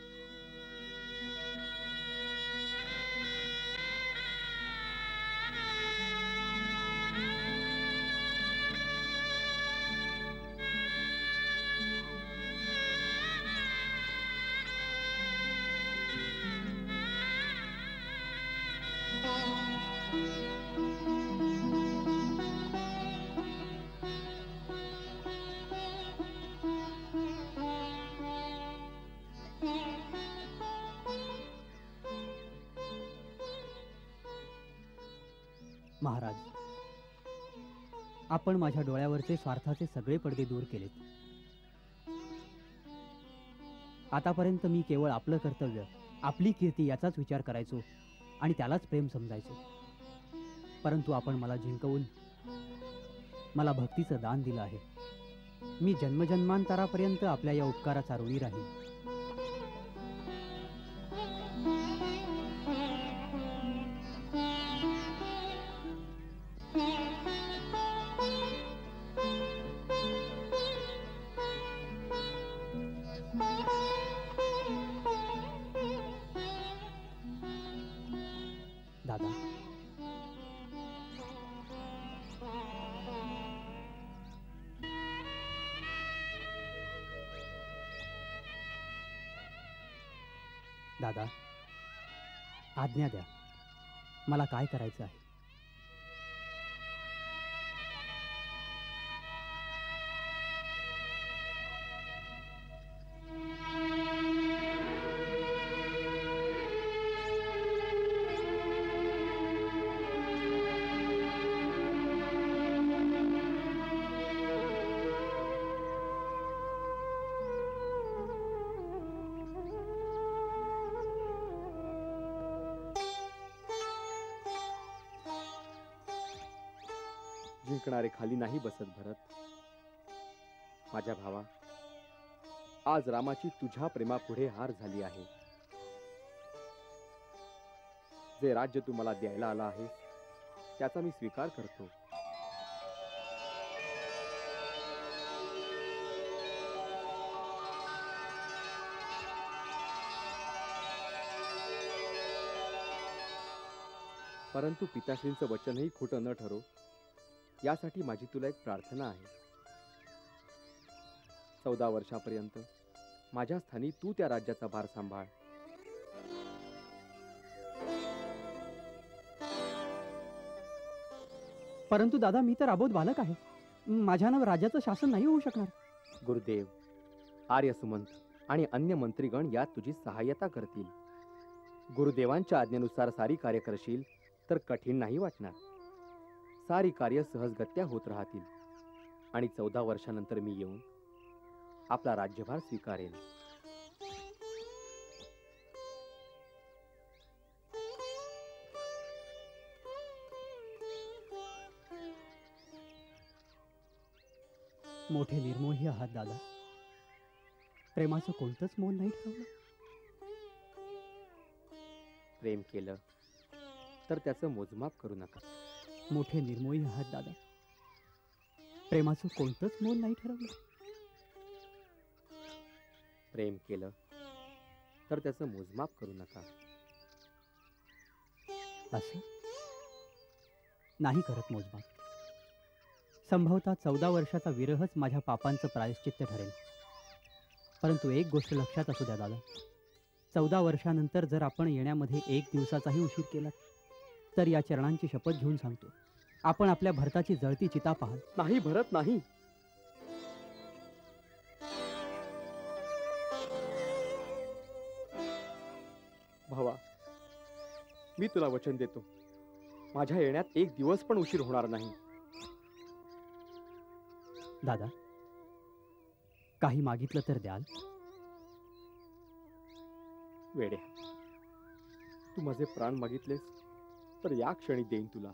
महाराज, आपण माझ्या डोळ्यावरचे स्वार्थाचे सगळे पडदे दूर केलेत. आतापर्यंत मी केवळ आपलं कर्तव्य, आपली कीर्ती याचाच विचार करायचो आणि त्यालाच प्रेम समजायचो. परंतु आपण मला जिंकवून मला भक्तीचं दान दिलं आहे. मी जन्मजन्मांतरापर्यंत आपल्या या उपकाराचा ऋणी राहील. दादा, आज्ञा द्या, मला काय करायचं आहे. जिंकणारे खाली नाही बसत भरत. माझ्या भावा, आज रामाची तुझ्या प्रेमापुढे हार झाली आहे. जे राज्य तू मला द्यायला आला आहे त्याचा मी स्वीकार करतो. परंतु पिताश्रींचं वचनही खोटं न ठरो यासाठी माझी तुला एक प्रार्थना आहे. 14 वर्षापर्यंत माझ्या स्थानी तू त्या राज्याचा भार सांभाळ. परंतु दादा, मी तर अबोध बालक आहे. माझ्यानं राज्याचं शासन नाही होऊ शकणार. गुरुदेव, आर्य सुमंत आणि अन्य मंत्रीगण यात तुझी सहाय्यता करतील. गुरुदेवांच्या आज्ञेनुसार सारी कार्य करशील तर कठीण नाही वाटणार. सारी कार्य सहजगत्या होत राहतील आणि 14 वर्षानंतर मी येऊन आपला राज्यभार स्वीकारेन. मोठे निर्मोही आहात दादा. प्रेमाचं कोणतंच मोल नाही ठेवलं. प्रेम केलं तर त्याचं मोजमाप करू नका. मोठे निर्मोही आहात दादा. प्रेमाचं कोणतंच मोल नाही ठरवलं. प्रेम केलं तर त्याचं मोजमाप करू नका. असं नाही करत मोजमाप. संभवतः 14 वर्षाचा विरहच माझ्या पापांचं प्रायश्चित्त ठरेल. परंतु एक गोष्ट लक्षात असू द्या दादा, 14 वर्षानंतर जर आपण येण्यामध्ये 1 दिवसाचाही उशीर केला तर या चरणांची शपथ घेऊन सांगतो, आपण आपल्या भरताची जळती चिता पाहाल. नाही भरत, नाही. भावा, मी तुला वचन देतो, माझ्या येण्यात 1 दिवस पण उशीर होणार नाही. दादा, काही मागितलं तर द्याल? वेड्या, तू माझे प्राण मागितलेस तर या क्षणी देईन तुला.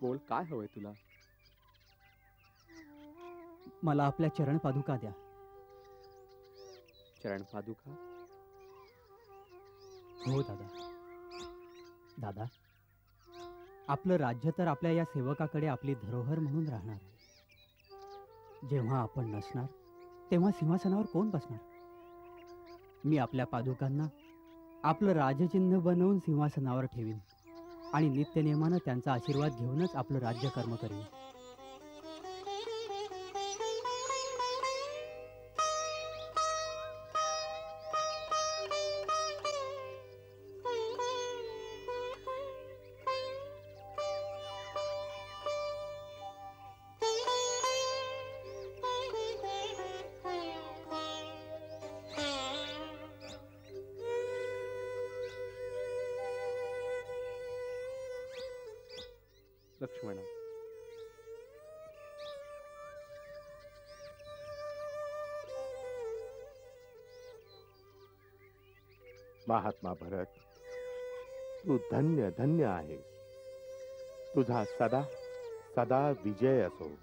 बोल, काय हवंय तुला? मला आपल्या चरण पादुका द्या. चरण पादुका? हो दादा. दादा, आपलं राज्य तर आपल्या या सेवकाकडे आपली धरोहर म्हणून राहणार आहे. जेव्हा आपण नसणार तेव्हा सिंहासनावर कोण बसणार? मी आपल्या पादुकांना आपलं राजचिन्ह बनवून सिंहासनावर ठेवीन आणि नित्यनेमानं त्यांचा आशीर्वाद घेऊनच आपलं राज्यकर्म करीन. लक्ष्मणा, महात्मा भरत, तू धन्य धन्य आहेस. तुझा सदा सदा विजय असो.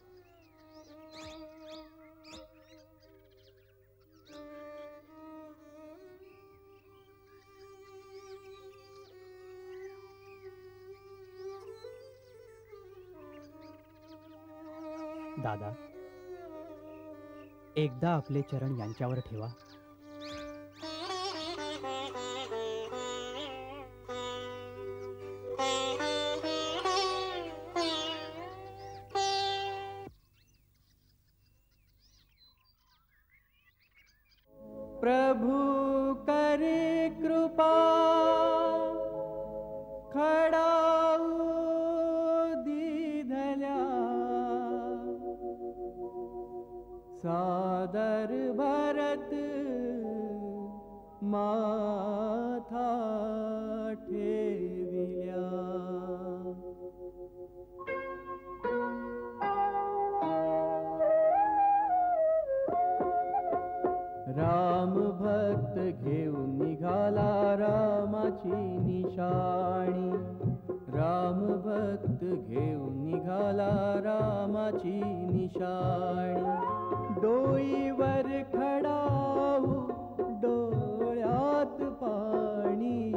दादा, एकदा आपले चरण यांच्यावर ठेवा. प्रभु करे खडाऊ दिधल्या सादर भरत माथा ठेविल्या राम भक्त घेऊन निघाला रामाची निशाणी राम भक्त घेऊन निघाला रामाची निशाणी डोईवर खडाऊ डोळ्यात पाणी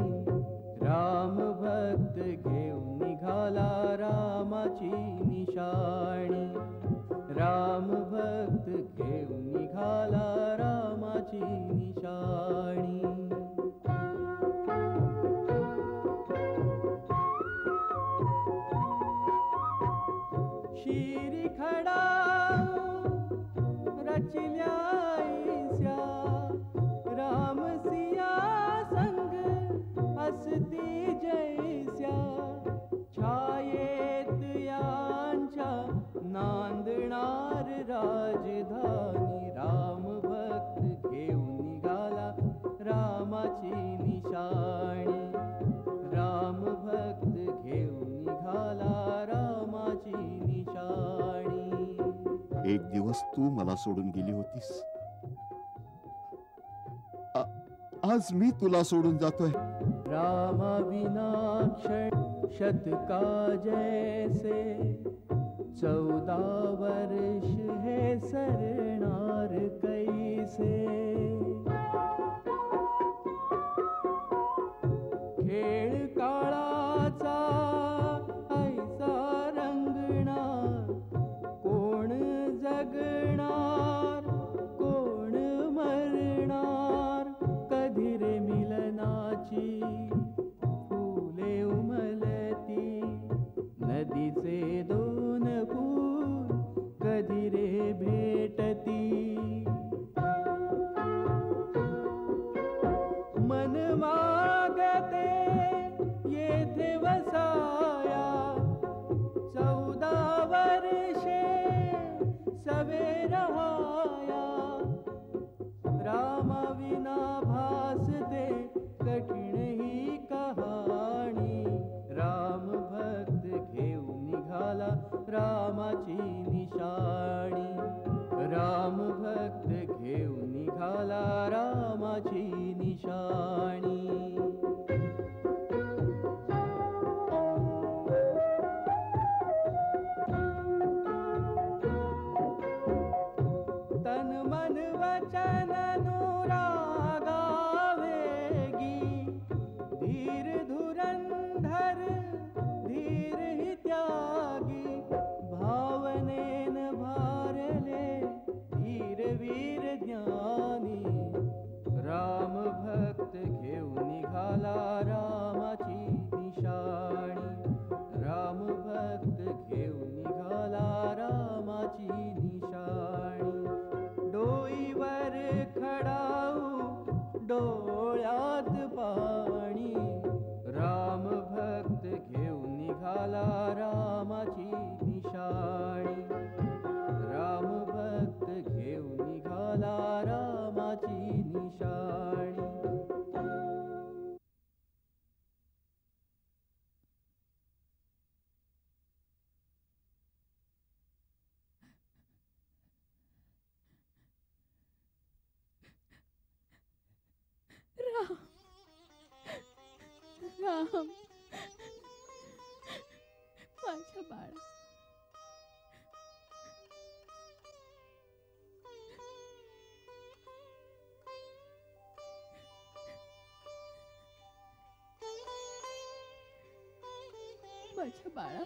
राम भक्त घेऊन निघाला रामाची निशाणी राम भक्त घेऊन निघाला रामाची निशाणी शिरी खडाऊ रचिल्या राम सिया संग असती जैस्या छायेत यांच्या नांदणार राजधानी राम भक्त घेऊन निघाला रामाची निशाणी राम भक्त घेऊन निघाला रामाची निशाणी एक दिवस तू मला सोडून गेली होतीस आज मी तुला सोडून जातोय रामा विना क्षण शतका जैसे 14 वर्ष है सरणार कैसे खेळ काळाचा ऐसा रंगणार कोण जगणार कोण मरणार कधी रे मिलनाची फुले उमलती नदीचे दोन पूर कधी रे भेटती मन मागते येथे वसाया 14 वर्षे सवे रहाया रामा विना भासते कठीण ही कहाणी राम भक्त घेऊन निघाला रामाची निशाणी राम भक्त घेऊन निघाला रामाची निशाणी तन मन वचन अनुरागा वेगी धीर धुरंधर धीर ही त्यागी भावनेन भारले धीर वीर ज्ञानी राम भक्त घेऊन निघाला रामाची निशाणी राम भक्त घेऊन निघाला रामाची निशाणी डोईवर खडाऊ डोळ्यात पाणी राम भक्त घेऊन निघाला रामाची निशाणी राम भक्त घेऊन निघाला रामाची निशाणी राम माझ्या बाळा माझ्या बाळा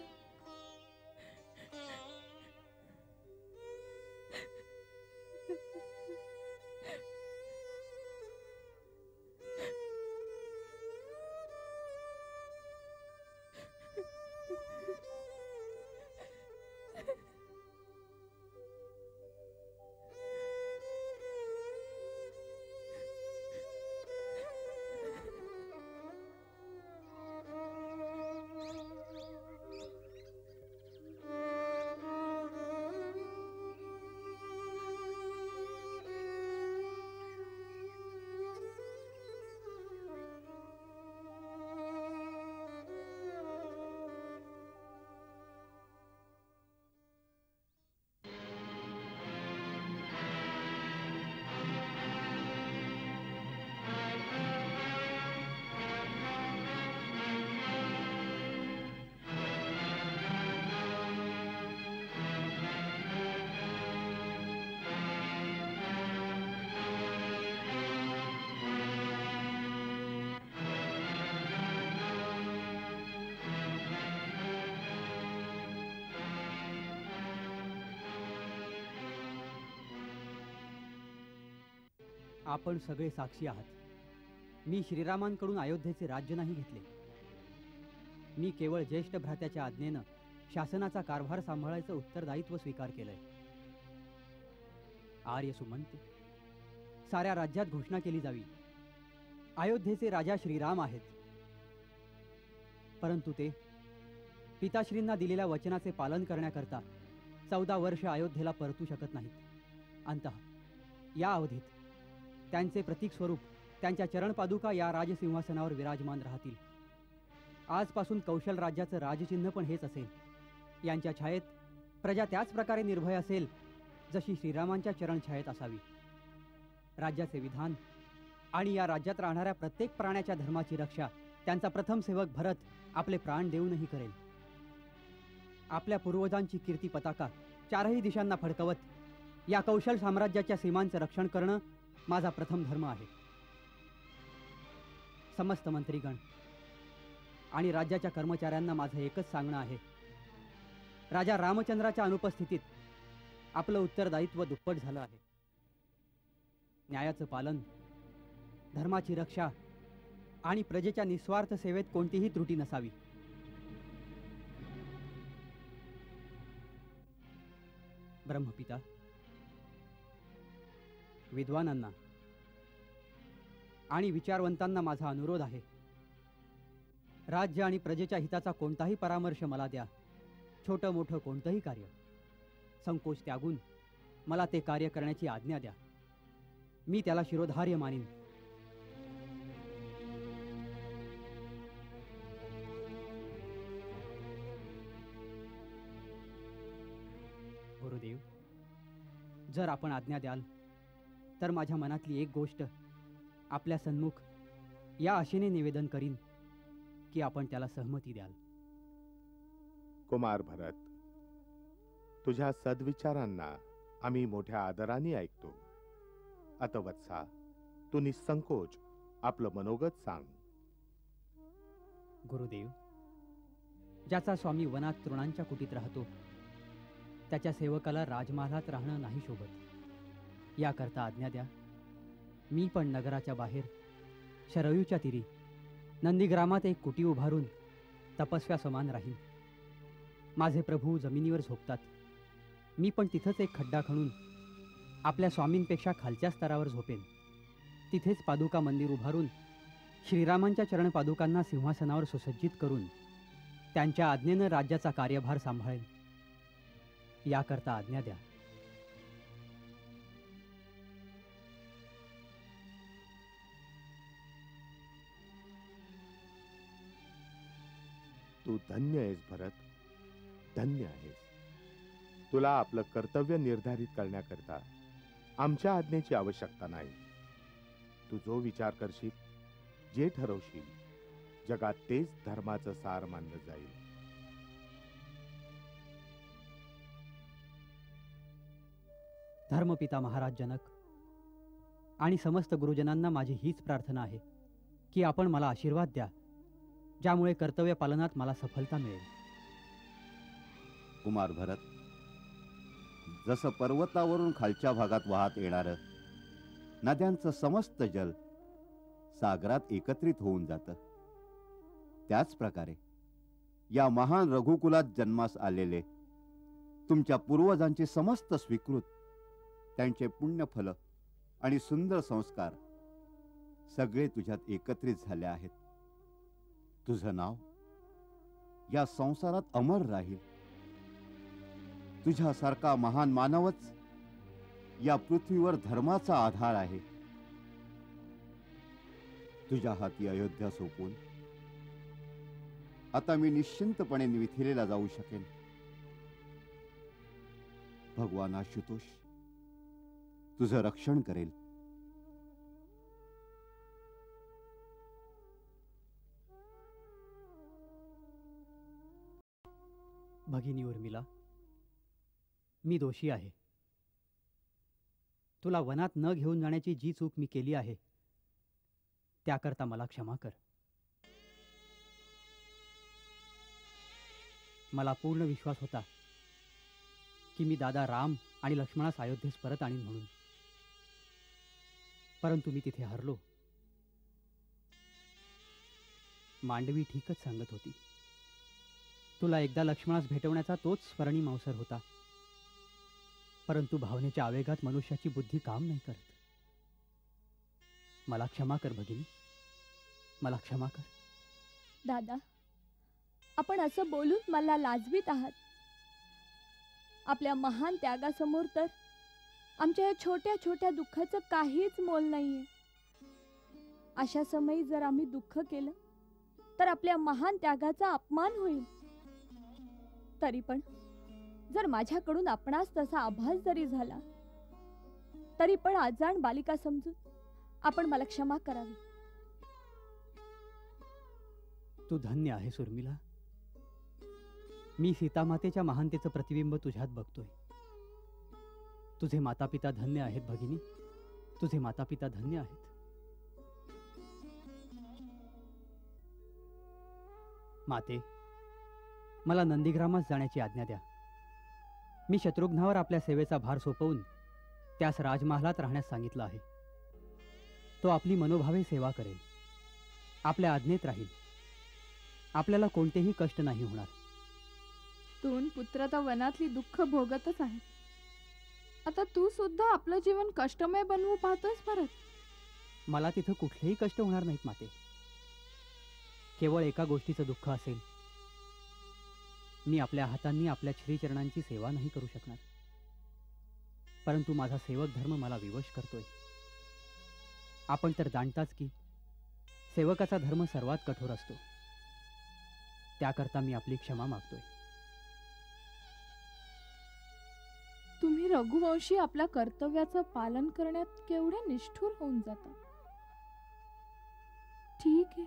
आपण सगळे साक्षी आहात. मी श्रीरामांकडून अयोध्येचे राज्य नाही घेतले. मी केवळ ज्येष्ठ भ्रात्याच्या आज्ञेनं शासनाचा कारभार सांभाळायचं उत्तरदायित्व स्वीकार केलंय. आर्य सुमंत, साऱ्या राज्यात घोषणा केली जावी, अयोध्येचे राजा श्रीराम आहेत. परंतु ते पिताश्रींना दिलेल्या वचनाचे पालन करण्याकरता 14 वर्ष अयोध्येला परतू शकत नाहीत. अंतः या अवधीत त्यांचे प्रतीक स्वरूप त्यांच्या चरणपादुका या राजसिंहासनावर विराजमान राहतील. आजपासून कौशल राज्याचं राजचिन्ह पण हेच असेल. यांच्या छायेत प्रजा त्याच प्रकारे निर्भय असेल जशी श्रीरामांच्या चरणछायेत असावी. राज्याचे विधान आणि या राज्यात राहणाऱ्या प्रत्येक प्राण्याच्या धर्माची रक्षा त्यांचा प्रथम सेवक भरत आपले प्राण देऊनही करेल. आपल्या पूर्वजांची कीर्ती पताका चारही दिशांना फडकवत या कौशल साम्राज्याच्या सीमांचं रक्षण करणं माझा प्रथम धर्म आहे. समस्त मंत्रीगण आणि राज्याच्या कर्मचाऱ्यांना माझं एकच सांगणं आहे, राजा रामचंद्राच्या अनुपस्थितीत आपलं उत्तरदायित्व दुप्पट झालं आहे. न्यायाचं पालन, धर्माची रक्षा आणि प्रजेच्या निस्वार्थ सेवेत कोणतीही त्रुटी नसावी. ब्रह्मपिता, विद्वानांना आणि विचारवंतांना माझा अनुरोध आहे, राज्य आणि प्रजेच्या हिताचा कोणताही परामर्श मला द्या. छोटं मोठं कोणतंही कार्य संकोच त्यागून मला ते कार्य करण्याची आज्ञा द्या. मी त्याला शिरोधार्य मानीन. गुरुदेव, जर आपण आज्ञा द्याल तर माझ्या मनातली एक गोष्ट आपल्या सन्मुख या आशेने निवेदन करीन की आपण त्याला सहमती द्याल. कुमार भरत, तुझ्या सद्विचारांना आम्ही मोठ्या आदराने ऐकतो. आता वत्सा, तू निसंकोच आपलं मनोगत सांग. गुरुदेव, ज्याचा स्वामी वनात तृणांच्या कुटीत राहतो त्याच्या सेवकाला राजमहालात राहणं नाही शोभत. याकरता आज्ञा द्या, मी पण नगराच्या बाहेर शरयूच्या तीरी नंदीग्रामात एक कुटी उभारून तपस्व्या समान राहीन. माझे प्रभू जमिनीवर झोपतात, मी पण तिथंच एक खड्डा खणून आपल्या स्वामींपेक्षा खालच्या स्तरावर झोपेन. तिथेच पादुका मंदिर उभारून श्रीरामांच्या चरणपादुकांना सिंहासनावर सुसज्जित करून त्यांच्या आज्ञेनं राज्याचा कार्यभार सांभाळेन. याकरता आज्ञा द्या. तू धन्य आहेस भरत, धन्य आहेस. तुला आपलं कर्तव्य निर्धारित करण्याकरता आमच्या आज्ञेची आवश्यकता नाही. तू जो विचार करशील, जे ठरवशील, जगात तेच धर्माचं सार मानलं जाईल. धर्मपिता महाराज जनक आणि समस्त गुरुजनांना माझी हीच प्रार्थना आहे की आपण मला आशीर्वाद द्या, ज्यामुळे कर्तव्य पालनात मला सफलता मिळेल. कुमार भरत, जसं पर्वतावरून खालच्या भागात वाहत येणारं नद्यांचं समस्त जल सागरात एकत्रित होऊन जातं, त्याच प्रकारे या महान रघुकुलात जन्मास आलेले तुमच्या पूर्वजांचे समस्त स्वीकृत, त्यांचे पुण्यफल आणि सुंदर संस्कार सगळे तुझ्यात एकत्रित झाले आहेत. तुझं नाव या संसारात अमर राहील. तुझ्यासारखा महान मानवच या पृथ्वीवर धर्माचा आधार आहे. तुझ्या हाती अयोध्या सोपून आता मी निश्चिंतपणे मिथिलेला जाऊ शकेन. भगवान आशुतोष तुझं रक्षण करेल. भगिनी उर्मिला, मी दोषी आहे. तुला वनात न घेऊन जाण्याची जी चूक मी केली आहे त्याकरता मला क्षमा कर. मला पूर्ण विश्वास होता की मी दादा राम आणि लक्ष्मणास अयोध्येस परत आणीन म्हणून. परंतु मी तिथे हरलो. मांडवी ठीकच सांगत होती. तुला एकदा लक्ष्मणास भेटवण्याचा तोच स्मरणीय अवसर होता. परंतु भावनेच्या आवेगात मनुष्याची बुद्धी काम नाही करत. मला क्षमा कर भगिनी, मला क्षमा कर. दादा, आपण असं बोलून मला लाजवीत आहात. आपल्या महान त्यागासमोर तर आमच्या या छोट्या छोट्या दुःखाचं काहीच मोल नाहीये. अशा समयी जर आम्ही दुःख केलं तर आपल्या महान त्यागाचा अपमान होईल. तरी पण जर माझ्याकडून आपणास तसा आभास जरी झाला तरी पण अजाण बालिका समजून आपण मला क्षमा करावी. तू धन्य आहे उर्मिला. मी सीतामातेच्या महानतेचं प्रतिबिंब तुझ्यात बघतोय. तुझे माता पिता धन्य आहेत भगिनी, तुझे माता पिता धन्य आहेत. माते, मला नंदीग्रामास जाण्याची आज्ञा द्या. मी शत्रुघ्नावर आपल्या सेवेचा भार सोपवून त्यास राजमहालात राहण्यास सांगितलं आहे. तो आपली मनोभावे सेवा करेल, आपल्या आज्ञेत राहील. आपल्याला कोणतेही कष्ट नाही होणार. दोन पुत्र तर वनातली दुःख भोगतच आहेत. आता तू सुद्धा आपलं जीवन कष्टमय बनवू पाहतोस भरत. मला तिथं कुठलेही कष्ट होणार नाहीत माते. केवळ एका गोष्टीचं दुःख असेल, मी आपल्या हातांनी आपल्या श्रीचरणांची सेवा नाही करू शकणार. परंतु माझा सेवक धर्म मला विवश करतोय. आपण तर जाणताच की सेवकाचा धर्म सर्वात कठोर असतो. त्याकरता मी आपली क्षमा मागतोय. तुम्ही रघुवंशी आपल्या कर्तव्याचं पालन करण्यात केवढे निष्ठुर होऊन जाता. ठीक आहे,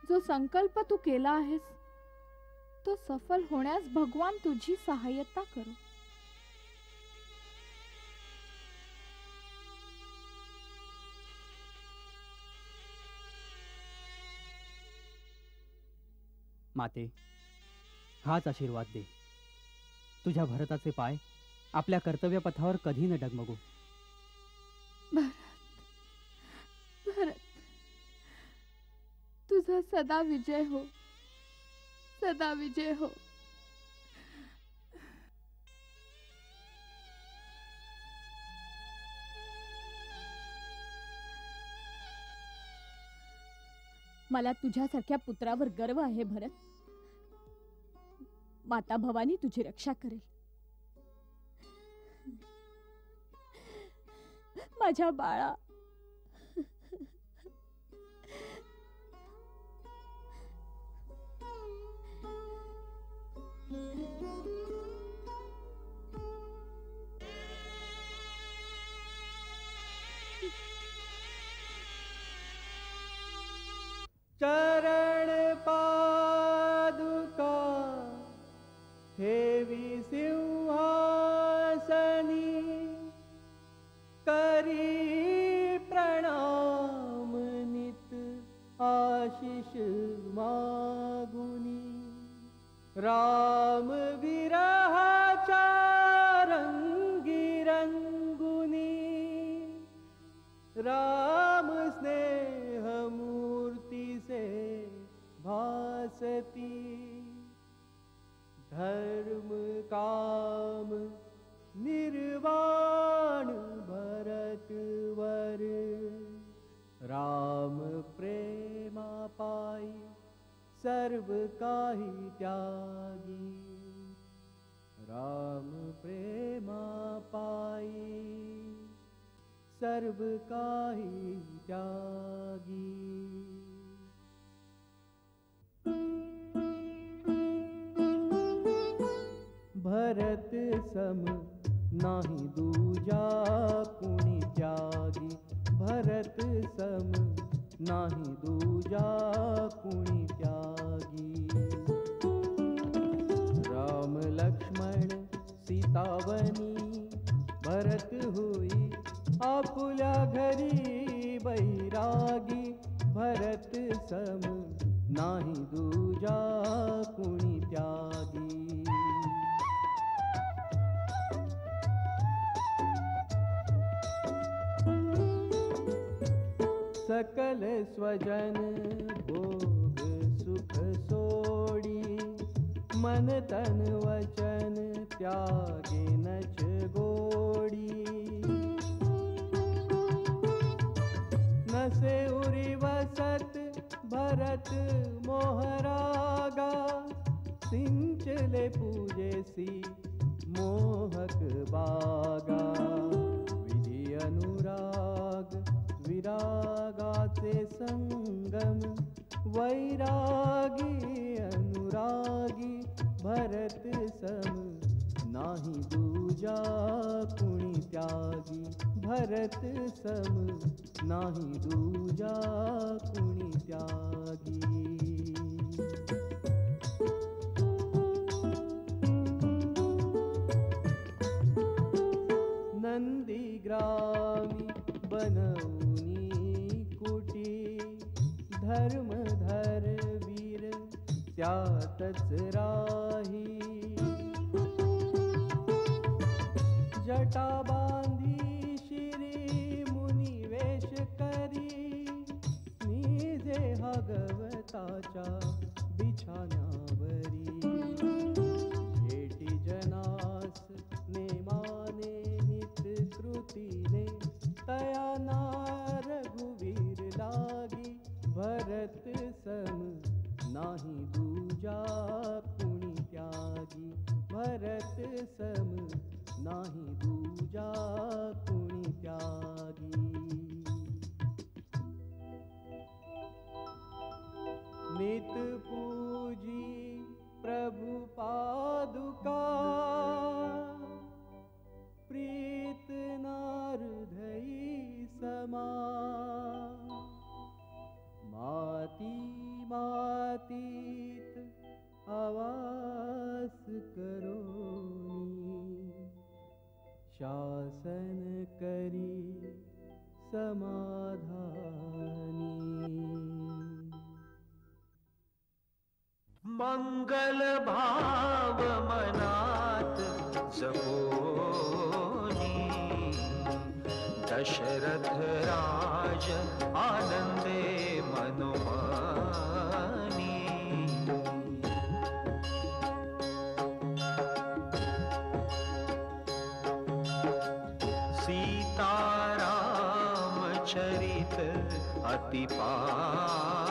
जो संकल्प तू केला आहेस तो सफल होण्यास भगवान तुझी सहाय्यता करो. माते, हाच आशीर्वाद दे. तुझ्या भरताचे पाय आपल्या कर्तव्यपथावर कधी न डगमगू. भरत, तुझा सदा विजय हो, सदा विजय हो. मला तुझ्यासारख्या पुत्रावर गर्व आहे भरत. माता भवानी तुझी रक्षा करेल. माझ्या बाळा, चरण पादुका ठेवी सिंहासनी, करी प्रणाम नित आशीष मागुनी. राम विरहाच्या रंगी रंगुनी, राम स्नेह मूर्ती से भासती. धर्म काम निर्वाण भरत वर, राम प्रेमा पाई सर्व काही त्यागी. राम प्रेमा पाई सर्व काही त्यागी. भरत सम नाही दूजा कुणी त्यागी. भरत सम नाही दूजा कुणी त्यागी. राम लक्ष्मण सीतावनी, भरत होई आपुल्या घरी बैरागी. भरत सम नाही दूजा कुणी त्यागी. सकल स्वजन भोग सुख सोडी, मन तन वचन त्यागे नच गोडी। नसे उरी वसत भरत मोहरागा, सिंचले पूजेसी मोहक बागा। विधि अनुराग विरागाचे संगम, वैरागी अनुरागी भरत सम। नाही दूजा कुणी त्यागी, भरत सम नाही दूजा कुणी त्यागी। नंदी ग्रामी बनवनी कुटी, धर्मधर वीर त्यातच राही। जटा बांधी शिरी मुनी वेश करी, निजे भागवताच्या बिछाण्यावरी। भेटी जनास नेमाने नित कृतीने, तया ना रघुवीर लागी। भरत सम नाही दूजा कुणी त्यागी, भरत सम नाही दूजा कुणी त्यागी। नित पूजी प्रभु पादुका, प्रीत नारदई समा। माती मातीत आवास करोनी, शासन करी समाधानी। मंगल भाव मनात जपोनी, दशरथ राज आनंदे मनोमानी। सीताराम चरित अति पावन,